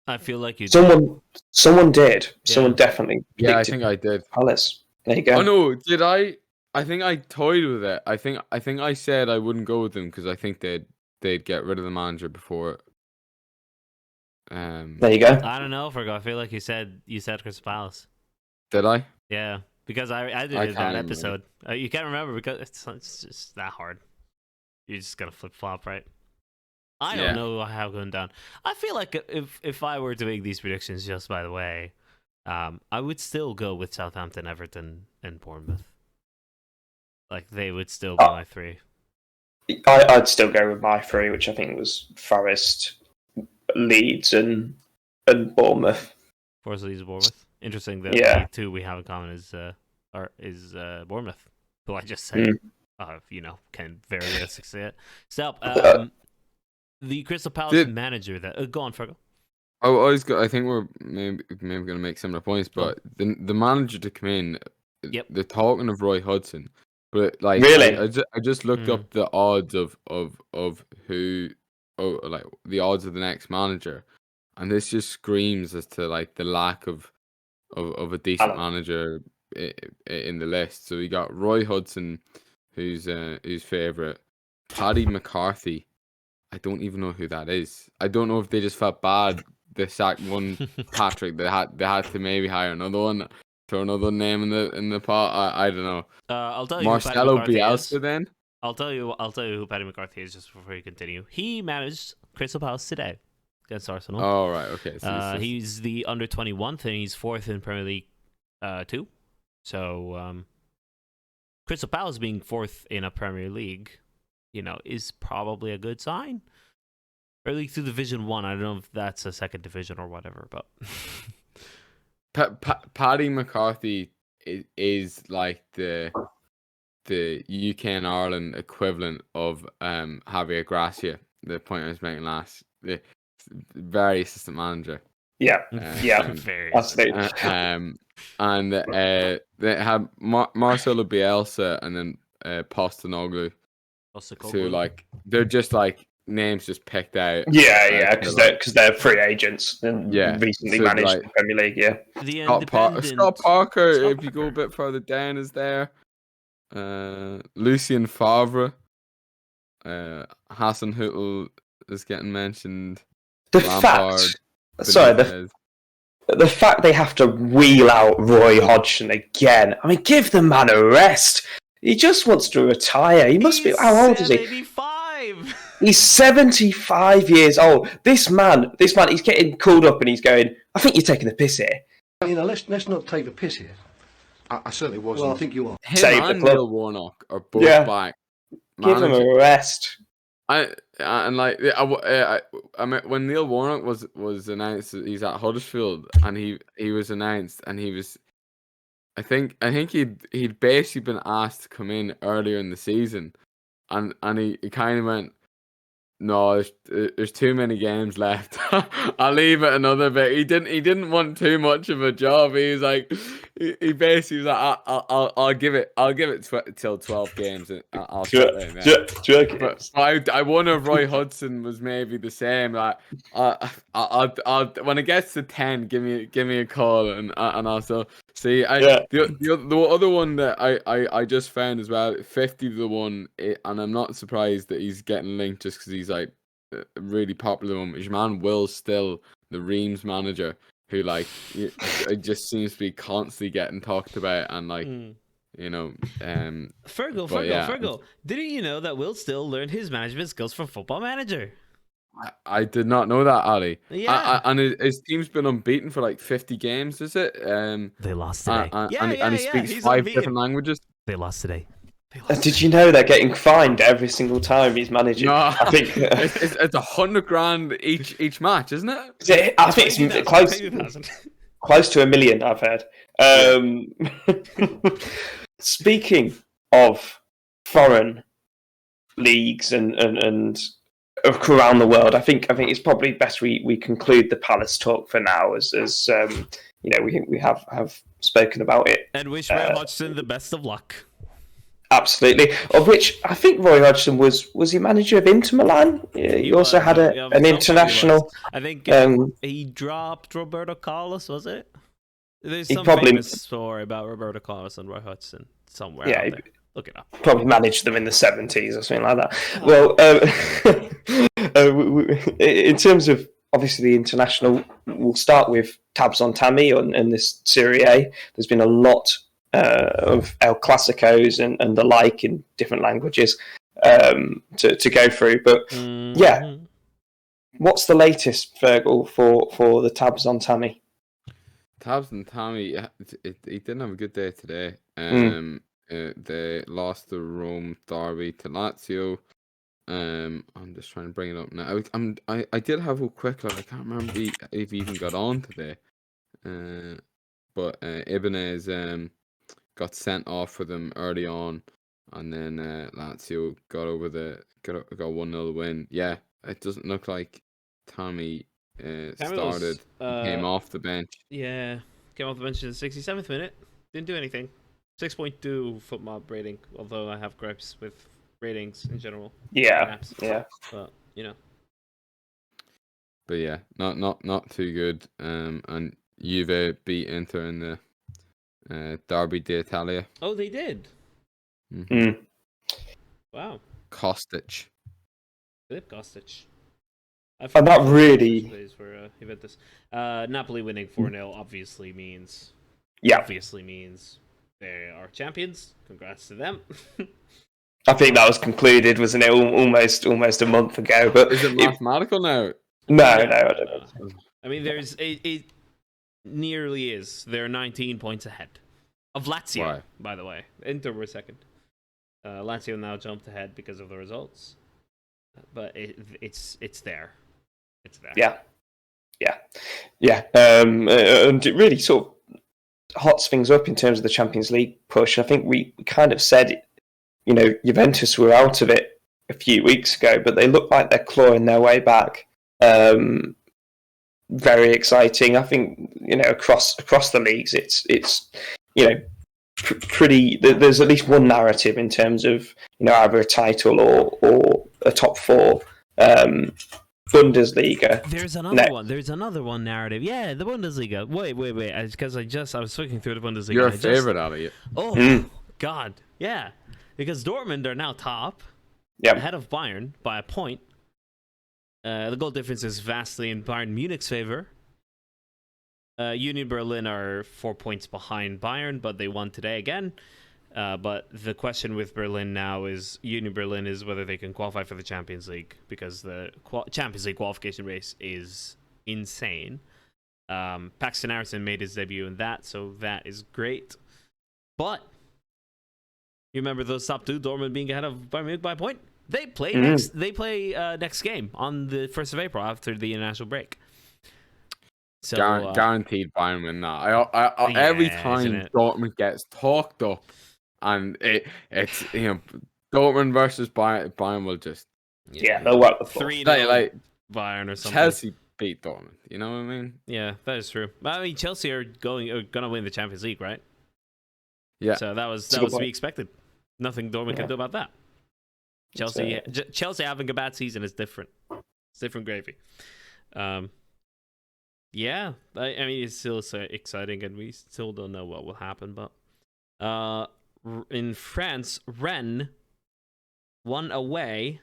I feel like you. Someone did. Yeah. Someone definitely. Yeah, I think I did. Palace. There you go. Oh no, did I? I think I toyed with it. I think I said I wouldn't go with them because I think they'd get rid of the manager before. There you go. I don't know, Fergal. I feel like you said Crystal Palace. Did I? Yeah, because I did that episode. You can't remember because it's just that hard. You just gotta flip flop, right? I don't know how going down. I feel like if I were to make these predictions, just by the way, I would still go with Southampton, Everton, and Bournemouth. Like, they would still be my three. I'd still go with my three, which I think was Forest, Leeds, and Bournemouth. Forest, Leeds, and Bournemouth. Interesting that the two we have in common is Bournemouth, who I just said, can very realistically say it. So, the Crystal Palace manager that go on, Fergal. I think we're maybe going to make similar points, but the manager to come in, they're talking of Roy Hodgson, but like really, I just looked up the odds of who, like the odds of the next manager, and this just screams as to like the lack of a decent manager in the list. So we got Roy Hodgson, who's favourite, Paddy McCarthy. I don't even know who that is. I don't know if they just felt bad they sacked one Patrick. They had to maybe hire another one, throw another name in the pot. I don't know. I'll tell you. Marcelo Bielsa then. I'll tell you who Paddy McCarthy is just before you continue. He managed Crystal Palace today against Arsenal. Oh, right, okay. So he's the under 21 thing. He's 4th in Premier League 2. So Crystal Palace being 4th in a Premier League, is probably a good sign. Or League 2 Division 1. I don't know if that's a second division or whatever, but Paddy McCarthy is like the UK and Ireland equivalent of Javier Gracia, the point I was making last. The very assistant manager. Yeah, very absolutely. And they had Marcelo Bielsa and then Postecoglou. So like they're just like names just picked out. Yeah, because they're free agents and recently managed like, the Premier League. Yeah, Scott Parker. If you go a bit further down, is there? Lucien Favre. Hassan Hüttl is getting mentioned. The fact they have to wheel out Roy Hodgson again. I mean, give the man a rest. He just wants to retire. He must be. How old is he? 75. He's 75 years old. This man, he's getting called up and he's going, I think you're taking the piss here. Let's not take the piss here. I certainly wasn't. I think you are. Him and Neil Warnock are both back. Give him a rest. I mean, when Neil Warnock was announced, he's at Huddersfield, and he was announced, and he was, I think he'd basically been asked to come in earlier in the season, and he kind of went, no, there's too many games left. I'll leave it another bit. He didn't want too much of a job. He was like, he basically was like, I'll give it till 12 games. And I'll shut it. But I wonder if Roy Hodgson was maybe the same. Like, I'll when it gets to 10, give me a call and also see. The other one that I just found as well, 50-1, and I'm not surprised that he's getting linked just because he's like a really popular one. His man Will Still, the Reims manager, who like it just seems to be constantly getting talked about and like Fergal. Didn't you know that Will Still learned his management skills from Football Manager? I did not know that, Ali. Yeah. And his team's been unbeaten for like 50 games, is it? They lost today. And he speaks 5 different languages. They lost today. Did you know they're getting fined every single time he's managing? No, I think it's $100,000 each match, isn't it? I think it's close to $1 million. I've heard. Speaking of foreign leagues and around the world, I think it's probably best we conclude the Palace talk for now, as we have spoken about it, and wish Roy Hodgson the best of luck. Absolutely. Of which I think Roy Hodgson was he manager of Inter Milan? He also had an international. I think he dropped Roberto Carlos. Was it? There's some famous story about Roberto Carlos and Roy Hodgson somewhere. Yeah, out there. Look it up. Probably managed them in the 70s or something like that. Well, in terms of obviously the international, we'll start with tabs on Tammy in this Serie A. There's been a lot of El Clasicos and the like in different languages to go through. But yeah, what's the latest, Fergal, for the tabs on Tammy? Tabs on Tammy, he didn't have a good day today. They lost the Rome derby to Lazio. I'm just trying to bring it up now. I did have a quick look. I can't remember if he even got on today. But Ibanez got sent off for them early on, and then Lazio got 1-0 win. Yeah, it doesn't look like Tammy started. Came off the bench. Yeah, came off the bench in the 67th minute. Didn't do anything. 6.2 FootMob rating, although I have gripes with ratings in general. Yeah. But But yeah, not too good. And Juve beat Inter in the Derby d'Italia. Oh, they did. Mm-hmm. Wow. Kostic. Philip Kostic. And that really for Juventus. Napoli winning 4-0 obviously means they are champions. Congrats to them. I think that was concluded, wasn't it? Almost a month ago. But is it mathematical now? No, I don't know. I mean, it nearly is. They're 19 points ahead of Lazio, Why? by the way. Inter were second. Lazio now jumped ahead because of the results, but it's there. It's there. Yeah. And it really sort of hots things up in terms of the Champions League push. I think we kind of said, Juventus were out of it a few weeks ago, but they look like they're clawing their way back. Very exciting. I think across the leagues, it's pretty. There's at least one narrative in terms of either a title or a top four. Bundesliga. There's another one. There's another one narrative. Yeah, the Bundesliga. Wait. Because I was looking through the Bundesliga. You're a favorite out of it. Oh God, yeah. Because Dortmund are now top, ahead of Bayern by a point. The goal difference is vastly in Bayern Munich's favor. Union Berlin are 4 points behind Bayern, but they won today again. But the question with Berlin now is Union Berlin is whether they can qualify for the Champions League, because the Champions League qualification race is insane. Paxton Harrison made his debut in that, so that is great. But you remember those top two, Dortmund being ahead of Bayern Munich by a point? They play next. They play next game on the 1st of April after the international break. So guaranteed Bayern win that. Every time Dortmund gets talked up, and it's Dortmund versus Bayern will just they'll work the 3-0 like Bayern or something. Chelsea beat Dortmund. You know what I mean? Yeah, that is true. I mean, Chelsea are gonna win the Champions League, right? Yeah. So that was to be expected. Nothing Dortmund can do about that. Chelsea having a bad season is different. It's different gravy. Yeah, I mean, it's still so exciting, and we still don't know what will happen. But in France, Rennes won away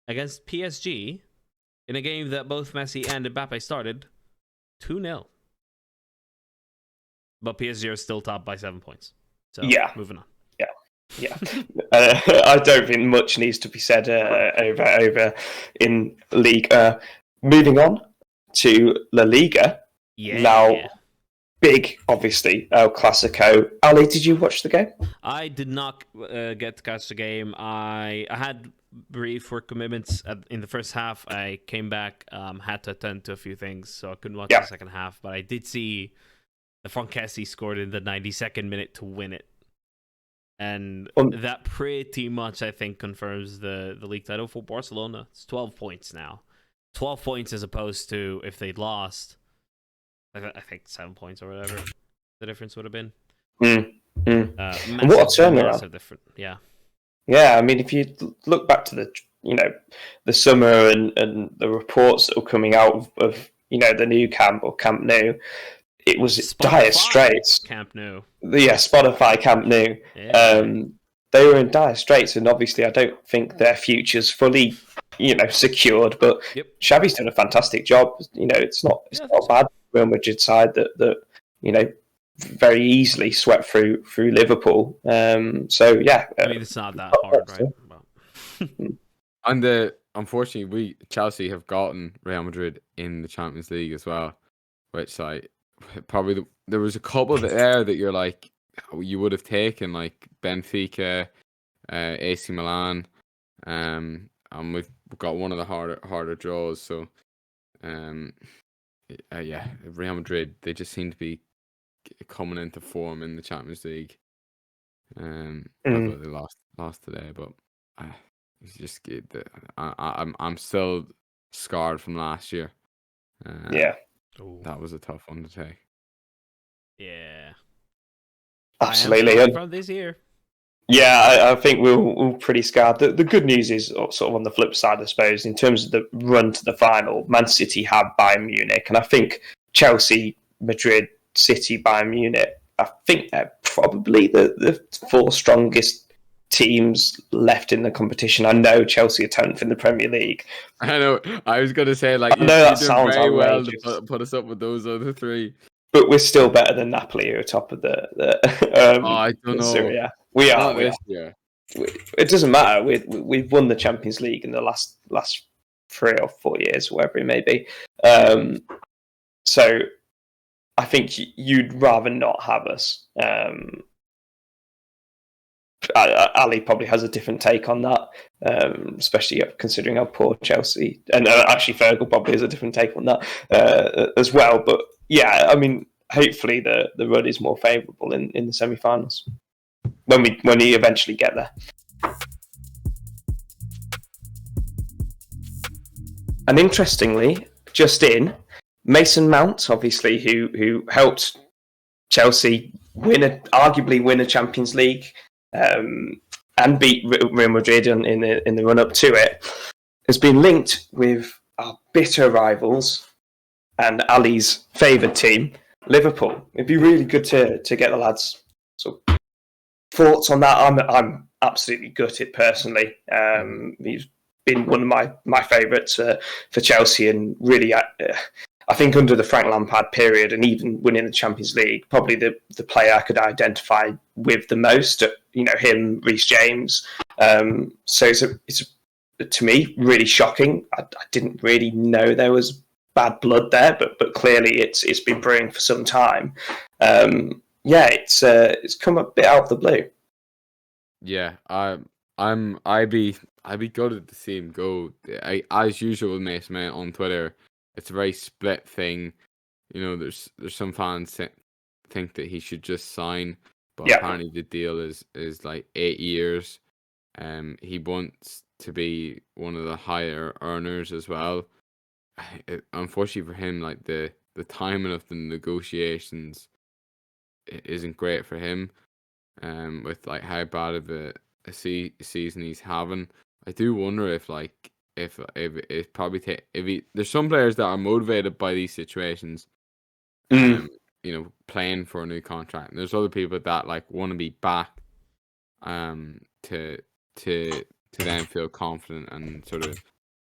against PSG in a game that both Messi and Mbappe started 2-0. But PSG are still top by 7 points. So, moving on. Yeah. I don't think much needs to be said over in League. Moving on to La Liga. Yeah. Now, big, obviously, El Clasico. Ali, did you watch the game? I did not get to catch the game. I had brief work commitments in the first half. I came back, had to attend to a few things, so I couldn't watch the second half. But I did see Frank Kessie scored in the 92nd minute to win it. And that pretty much, I think, confirms the league title for Barcelona. It's 12 points now. 12 points as opposed to if they'd lost, I think 7 points or whatever the difference would have been. What a turnaround. Different. Yeah. Yeah, I mean, if you look back to the summer and the reports that were coming out of the new Camp Nou, it was Spotify dire straits. Camp Nou. Yeah, Spotify Camp Nou. Yeah. They were in dire straits, and obviously I don't think their future's fully, secured. But Xavi's done a fantastic job. It's not bad. Real Madrid side that very easily swept through Liverpool. So yeah, I mean, it's not that hard, right? And unfortunately, Chelsea have gotten Real Madrid in the Champions League as well, which probably there was a couple there that you're like you would have taken, like Benfica, AC Milan, and we've got one of the harder draws. So, Real Madrid, they just seem to be coming into form in the Champions League. Although they lost today, but it's just I'm still scarred from last year. That was a tough one to take. Yeah, absolutely. From this year. Yeah, I think we're pretty scarred. The good news is sort of on the flip side, I suppose, in terms of the run to the final. Man City have Bayern Munich, and I think Chelsea, Madrid, City, Bayern Munich, I think they're probably the four strongest teams left in the competition. I know Chelsea are 10th in the Premier League. I know. I was going to say, like, you did very well to put us up with those other three. But we're still better than Napoli, who are top of the I don't know. Serie A. We are. This year. it doesn't matter. We've won the Champions League in the last 3 or 4 years, whatever it may be. So I think you'd rather not have us. Ali probably has a different take on that, especially considering how poor Chelsea, and actually Fergal probably has a different take on that as well. But yeah, I mean, hopefully the run is more favourable in the semi-finals when we eventually get there. And interestingly, just in, Mason Mount, obviously, who helped Chelsea arguably win a Champions League. And beat Real Madrid in the run up to it, has been linked with our bitter rivals and Ali's favoured team, Liverpool. It'd be really good to get the lads' sort of thoughts on that. I'm absolutely gutted personally. He's been one of my favourites for Chelsea, and really, I think under the Frank Lampard period, and even winning the Champions League, probably the player I could identify with the most. Him, Reece James. So it's to me really shocking. I didn't really know there was bad blood there, but clearly it's been brewing for some time. It's come a bit out of the blue. Yeah, I'd be gutted to see him go. As usual with Mason Mount on Twitter, it's a very split thing. There's some fans think that he should just sign, but apparently the deal is like 8 years. He wants to be one of the higher earners as well. Unfortunately for him, like the timing of the negotiations isn't great for him. With like how bad of a season he's having, I do wonder if it probably there's some players that are motivated by these situations, playing for a new contract, and there's other people that like want to be back, to then feel confident and sort of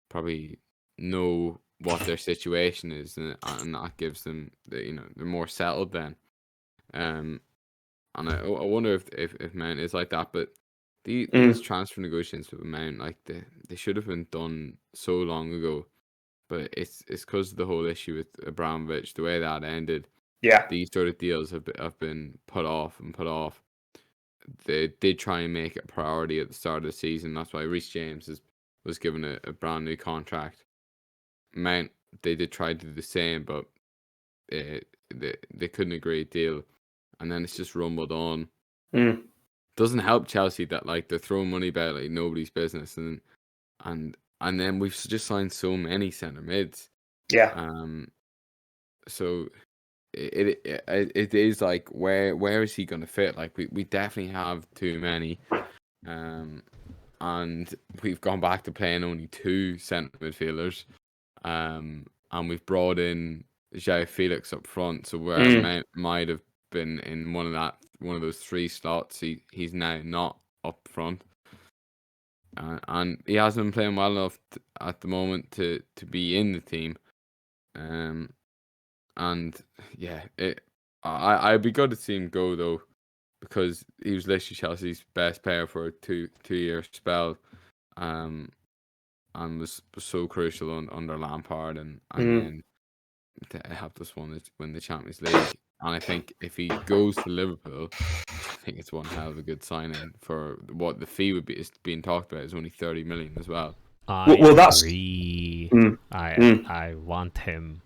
probably know what their situation is, and that gives them they're more settled then. And I wonder if Mount is like that, but these transfer negotiations with Mount, like they should have been done so long ago, but it's because of the whole issue with Abramovich, the way that ended. Yeah, these sort of deals have been put off and put off. They did try and make it a priority at the start of the season. That's why Reece James was given a brand new contract. Mount, they did try to do the same, but they couldn't agree a deal, and then it's just rumbled on. Doesn't help Chelsea that like they're throwing money about like nobody's business, and then we've just signed so many centre mids. Yeah. So it is like where is he going to fit? Like we definitely have too many, and we've gone back to playing only 2 centre midfielders, and we've brought in João Felix up front. So where Mount might have been in one of those 3 slots, he's now not up front, and he hasn't been playing well enough at the moment to be in the team. And yeah, I'd be good to see him go though, because he was literally Chelsea's best player for a two-year spell, and was so crucial under Lampard, and then it helped us win the Champions League. And I think if he goes to Liverpool, I think it's one hell of a good signing for what the fee would be. Is being talked about is only 30 million as well. I agree. I want him.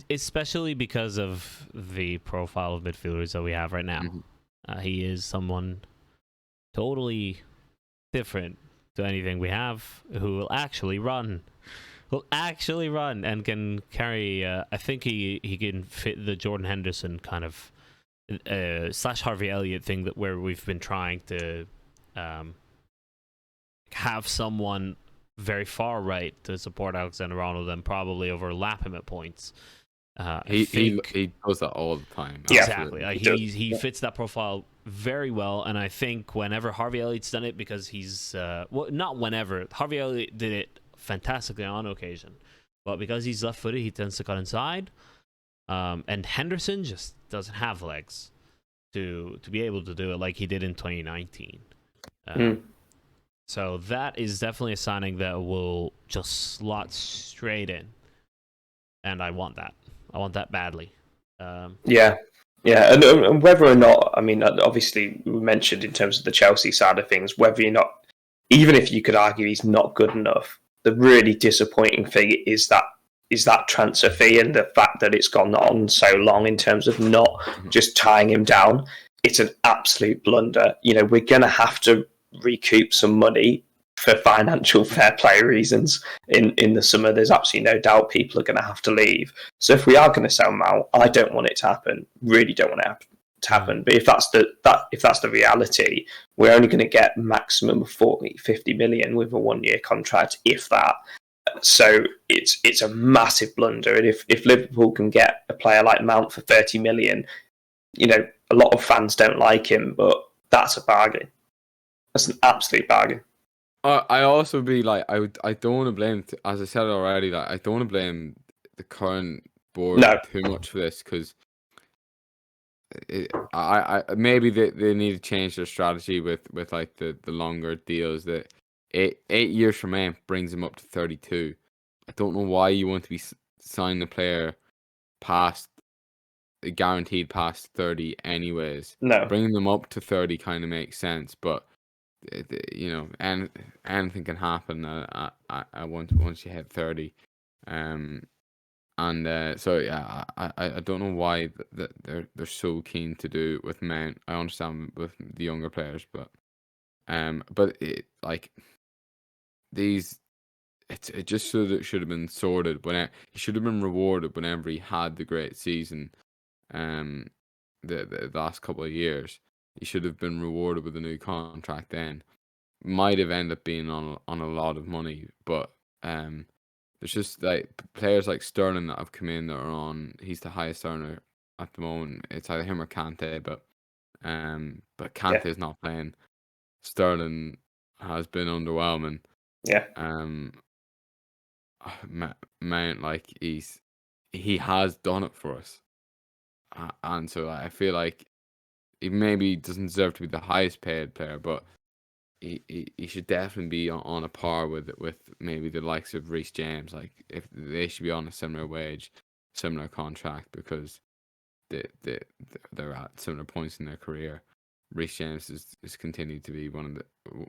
Especially because of the profile of midfielders that we have right now. He is someone totally different to anything we have, who will actually run and can carry. I think he can fit the Jordan Henderson kind of / Harvey Elliott thing where we've been trying to have someone very far right to support Alexander Arnold and probably overlap him at points. He does that all the time. Exactly. He fits that profile very well, and I think whenever Harvey Elliott's done it, because he's not whenever Harvey Elliott did it fantastically on occasion, but because he's left-footed, he tends to cut inside. And Henderson just doesn't have legs to be able to do it like he did in 2019. So that is definitely a signing that will just slot straight in, and I want that. I want that badly. Yeah, and whether or not, I mean, obviously we mentioned in terms of the Chelsea side of things, whether you're not, even if you could argue he's not good enough, the really disappointing thing is that transfer fee and the fact that it's gone on so long in terms of not just tying him down. It's an absolute blunder. You know, we're going to have to recoup some money for financial fair play reasons in the summer. There's absolutely no doubt people are going to have to leave. So if we are going to sell Mount, I don't want it to happen. Really don't want it to happen. But if that's the reality, we're only going to get maximum of 40-50 million with a 1-year contract, if that. So it's a massive blunder. And if Liverpool can get a player like Mount for 30 million, you know, a lot of fans don't like him, but that's a bargain. That's an absolute bargain. I also be like, I don't want to blame, as I said already, like I don't want to blame the current board too much for this, because I maybe they need to change their strategy with like the longer deals. That 8 years from now brings them up to 32. I don't know why you want to be signing a player past guaranteed past 30 anyways. No, bringing them up to 30 kind of makes sense, but you know, and anything can happen. I once you hit 30, and so yeah, I don't know why they're so keen to do it with Mount. I understand with the younger players, but it, like these, it just should have been sorted when he should have been rewarded whenever he had the great season, the last couple of years. He should have been rewarded with a new contract then. Might have ended up being on a lot of money, but there's just like players like Sterling that have come in that are on. He's the highest earner at the moment. It's either him or Conte, but Conte is not playing. Sterling has been underwhelming. Yeah. Mount, like he has done it for us, and so I feel like he maybe doesn't deserve to be the highest paid player, but he should definitely be on a par with maybe the likes of Reece James. Like if they should be on a similar wage, similar contract, because they're at similar points in their career. Reece James is continued to be one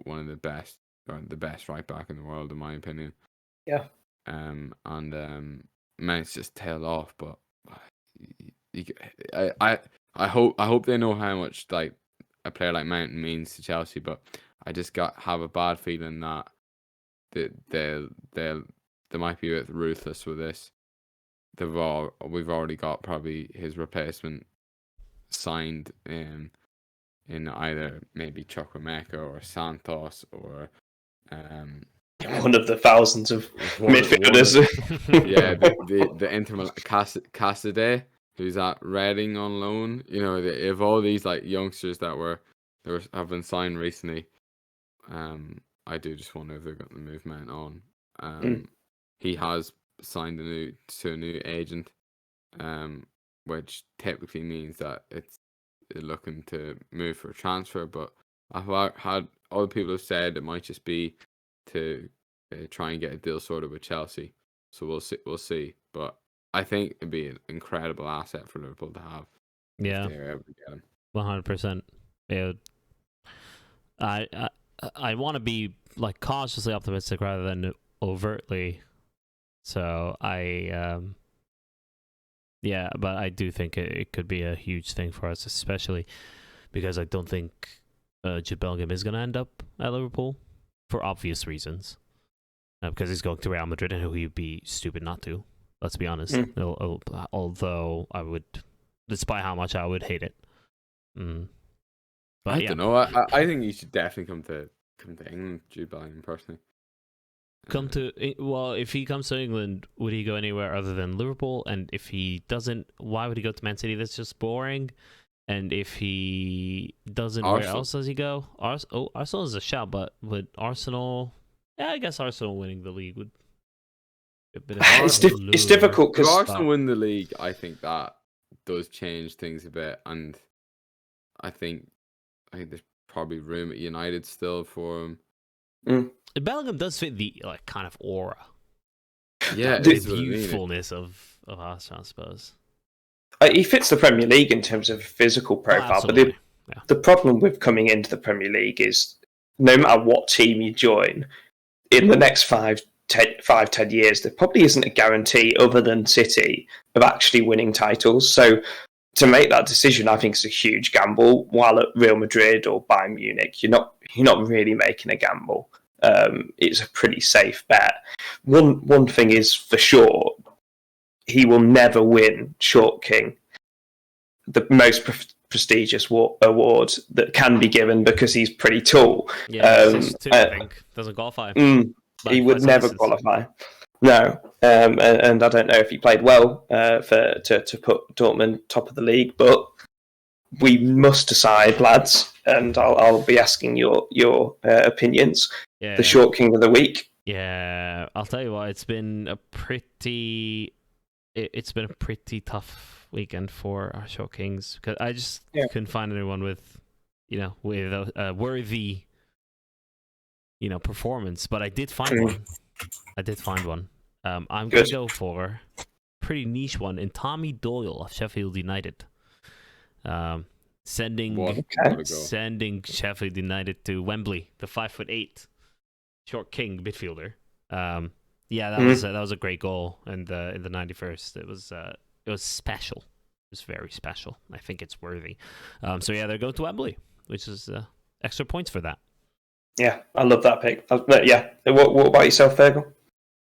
of the best, or the best right back in the world, in my opinion. Yeah. Mount's just tailed off, but I hope they know how much like a player like Mount means to Chelsea, but I just have a bad feeling that they might be a bit ruthless with this. We've already got probably his replacement signed in either maybe Chukwuemeka or Santos or one of the thousands of midfielders. Yeah, the Inter Casadei, who's at Reading on loan. You know, they have all these like youngsters that have been signed recently. I do just wonder if they're going to move Mount on. He has signed to a new agent, which typically means that it's looking to move for a transfer. But I've had other people have said it might just be to try and get a deal sorted with Chelsea. So we'll see. But I think it'd be an incredible asset for Liverpool to have. Yeah, if they ever get him. 100%. Yeah, I want to be like cautiously optimistic rather than overtly. So yeah, but I do think it could be a huge thing for us, especially because I don't think Jude Bellingham is going to end up at Liverpool for obvious reasons. Because he's going to Real Madrid, and he'd be stupid not to. Let's be honest. Although I would, despite how much I would hate it. But I don't know. I think he should definitely come to England, Jude Bellingham, personally. If he comes to England, would he go anywhere other than Liverpool? And if he doesn't, why would he go to Man City? That's just boring. And if he doesn't, Arsenal. Where else does he go? Arsenal is a shout, but would Arsenal? Yeah, I guess Arsenal winning the league would. It's difficult because if Arsenal win the league, I think that does change things a bit, and I think there's probably room at United still for him. Bellingham does fit the kind of aura. Yeah, the youthfulness of Arsenal, I suppose. He fits the Premier League in terms of physical profile, but the problem with coming into the Premier League is no matter what team you join, in the next 5-10 years, there probably isn't a guarantee other than City of actually winning titles. So to make that decision, I think is a huge gamble. While at Real Madrid or Bayern Munich, you're not really making a gamble. It's a pretty safe bet. One thing is for sure, he will never win Short King, the most prestigious award that can be given because he's pretty tall. Yeah, I think doesn't qualify. He would never qualify. No, and I don't know if he played well to put Dortmund top of the league, but we must decide, lads, and I'll be asking your opinions. Yeah. The Short King of the week. Yeah, I'll tell you what. It's been a pretty tough weekend for our Short Kings because I just couldn't find anyone with a worthy performance. But I did find one. I'm going to go for a pretty niche one in Tommy Doyle of Sheffield United. Sending Sheffield United to Wembley, the 5'8" Short King midfielder. That was a great goal in the 91st. It was special. It was very special. I think it's worthy. They're going to Wembley, which is extra points for that. Yeah, I love that pick. What about yourself, Fergal?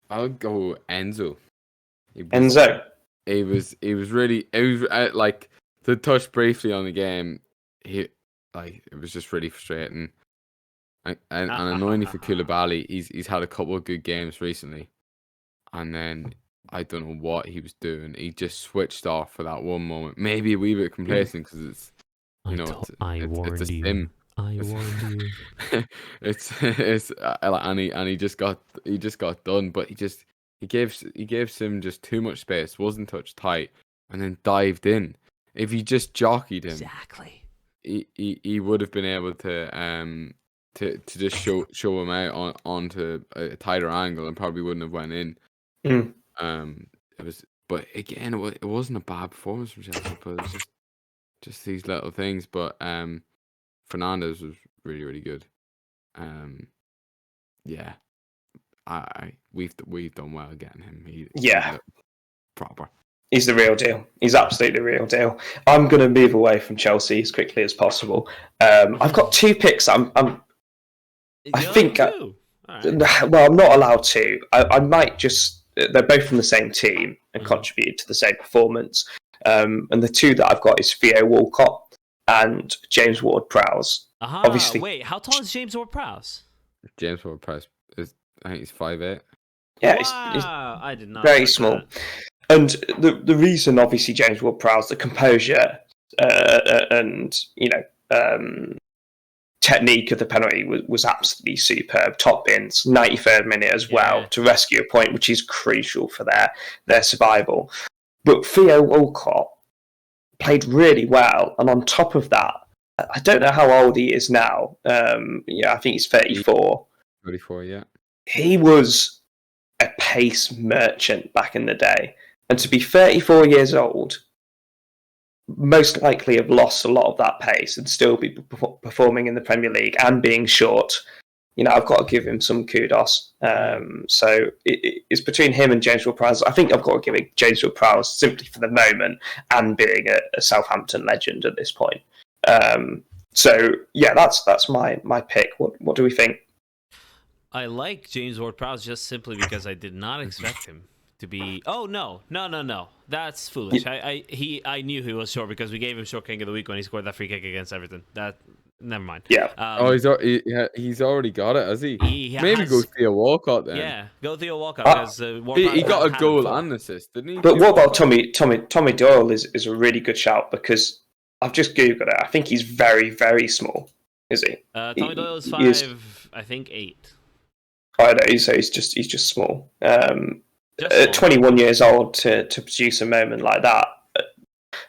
I'll go Enzo. Enzo. It was really like to touch briefly on the game. It was just really frustrating. And annoyingly for Koulibaly, he's had a couple of good games recently, and then I don't know what he was doing. He just switched off for that one moment. Maybe a wee bit complacent because it's it's a sim. I warned you. And he just got done, but he gave Sim just too much space, wasn't touched tight, and then dived in. If he just jockeyed him, exactly, he would have been able to just show him out onto a tighter angle and probably wouldn't have went in. But again, it wasn't a bad performance from Chelsea, but it was just these little things. But Fernandes was really, really good. We've done well getting him. He's proper. He's the real deal. He's absolutely the real deal. I'm going to move away from Chelsea as quickly as possible. I've got two picks. I'm not allowed to. I might just. They're both from the same team and contributed to the same performance. And the two that I've got is Theo Walcott and James Ward-Prowse. Obviously, wait, how tall is James Ward-Prowse? James Ward-Prowse I think he's 5'8". Yeah, he's I did not. Very small. That. And the reason, obviously, James Ward-Prowse, the composure and technique of the penalty was absolutely superb. Top bins, 93rd minute as well to rescue a point, which is crucial for their survival. But Theo Walcott played really well, and on top of that, I don't know how old he is now. I think he's 34. 34, yeah. He was a pace merchant back in the day. And to be 34 years old, most likely have lost a lot of that pace and still be performing in the Premier League and being short. I've got to give him some kudos. So it's between him and James Ward-Prowse. I think I've got to give it James Ward-Prowse simply for the moment and being a Southampton legend at this point. That's my pick. What do we think? I like James Ward-Prowse just simply because I did not expect him to be. Oh no! That's foolish. I knew he was short because we gave him Short King of the Week when he scored that free kick against Everton. Never mind. Yeah. He's already got it, has he? Maybe go Theo Walcott then. Yeah, go Theo Walcott because he got a goal and assist, didn't he? But what about Tommy Doyle is a really good shout because I've just googled it. I think he's very, very small. Is he? Tommy Doyle is 5, I think 8. I know. So he's just small. At 21 years old to produce a moment like that.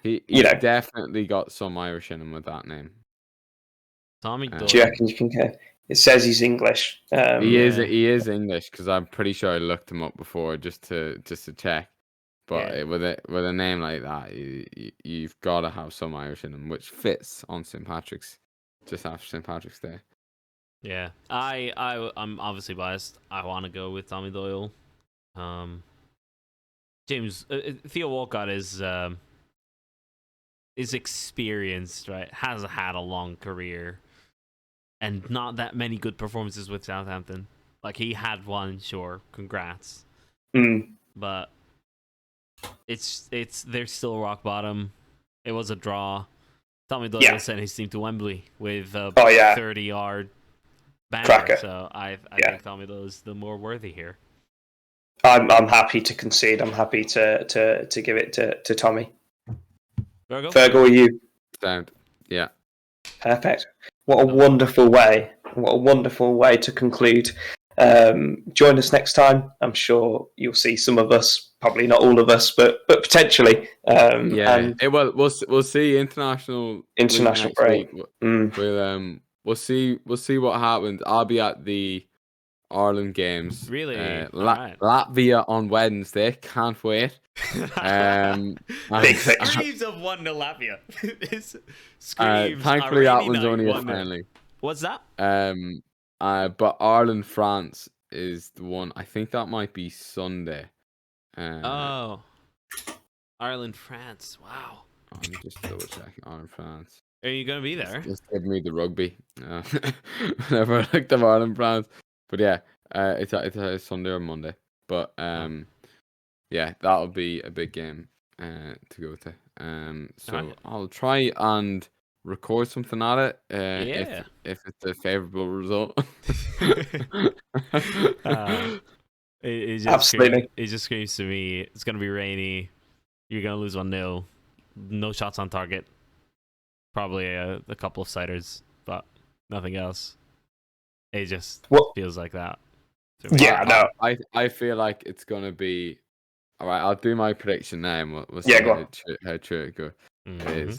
He definitely got some Irish in him with that name. Tommy Doyle. Do you reckon you can get? It says he's English. He is English because I'm pretty sure I looked him up before just to check. But with a name like that, you've got to have some Irish in him, which fits on St. Patrick's, just after St. Patrick's Day. Yeah, I'm obviously biased. I want to go with Tommy Doyle. James Theo Walcott is experienced, right? Has had a long career, and not that many good performances with Southampton. Like he had one, sure, congrats. But they're still rock bottom. It was a draw. Tommy Doyle sent his team to Wembley with a 30-yard banger. Cracker. So I think Tommy Doyle is the more worthy here. I'm happy to concede. I'm happy to give it to Tommy. Fergal, you? Sound. Yeah. Perfect. What a wonderful way. What a wonderful way to conclude. Join us next time. I'm sure you'll see some of us, probably not all of us, but potentially. We'll see international break. We'll see what happens. I'll be at the Ireland games. Really? Right. Latvia on Wednesday. Can't wait. Screams of 1-0 Latvia. Screams. Thankfully, that one's only a friendly. What's that? But Ireland France is the one. I think that might be Sunday. Ireland France. Wow. I'm just double checking. Ireland France. Are you gonna be there? Just give me the rugby. Whenever I looked at Ireland France. But yeah, it's Sunday or Monday. But that'll be a big game to go to. So I'll try and record something at it if it's a favourable result. Absolutely. It just screams to me, it's going to be rainy. You're going to lose 1-0. No shots on target. Probably a couple of siders, but nothing else. It just feels like that. Yeah, no. I feel like it's going to be... All right, I'll do my prediction now and we'll see how true it goes. Mm-hmm. It is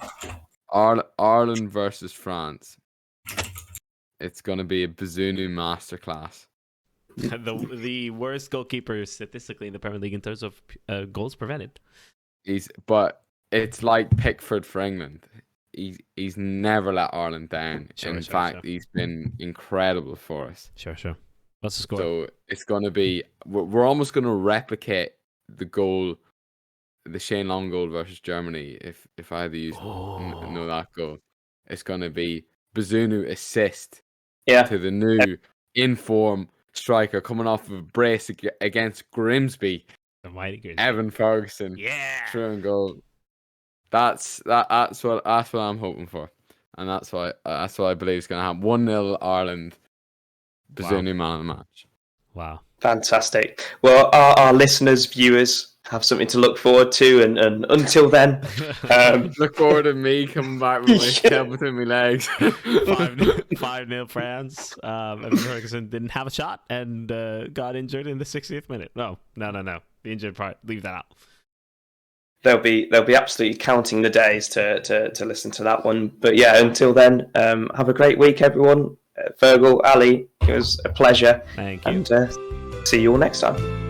Ireland versus France. It's going to be a Bazunu masterclass. The worst goalkeeper statistically in the Premier League in terms of goals prevented. But it's like Pickford for England. He's never let Ireland down. In fact, he's been incredible for us. Sure. What's the score? So it's going to be... We're almost going to replicate the Shane Long goal versus Germany. If I had to use know that goal, it's going to be Bazunu assist to the new in-form striker coming off of a brace against Grimsby. The mighty Grimsby. Evan Ferguson. True and goal. That's what I'm hoping for, and that's what I believe is going to happen. 1-0 Ireland. Bazunu man of the match. Wow. Fantastic. Well, our listeners, viewers have something to look forward to, and until then, look forward to me coming back with my tail between my legs. 5-0 France. Evan Ferguson didn't have a shot and got injured in the 60th minute. No. The injured part, leave that out. They'll be absolutely counting the days to listen to that one. But yeah, until then, have a great week, everyone. Fergal, Ali, it was a pleasure. Thank you. And see you all next time.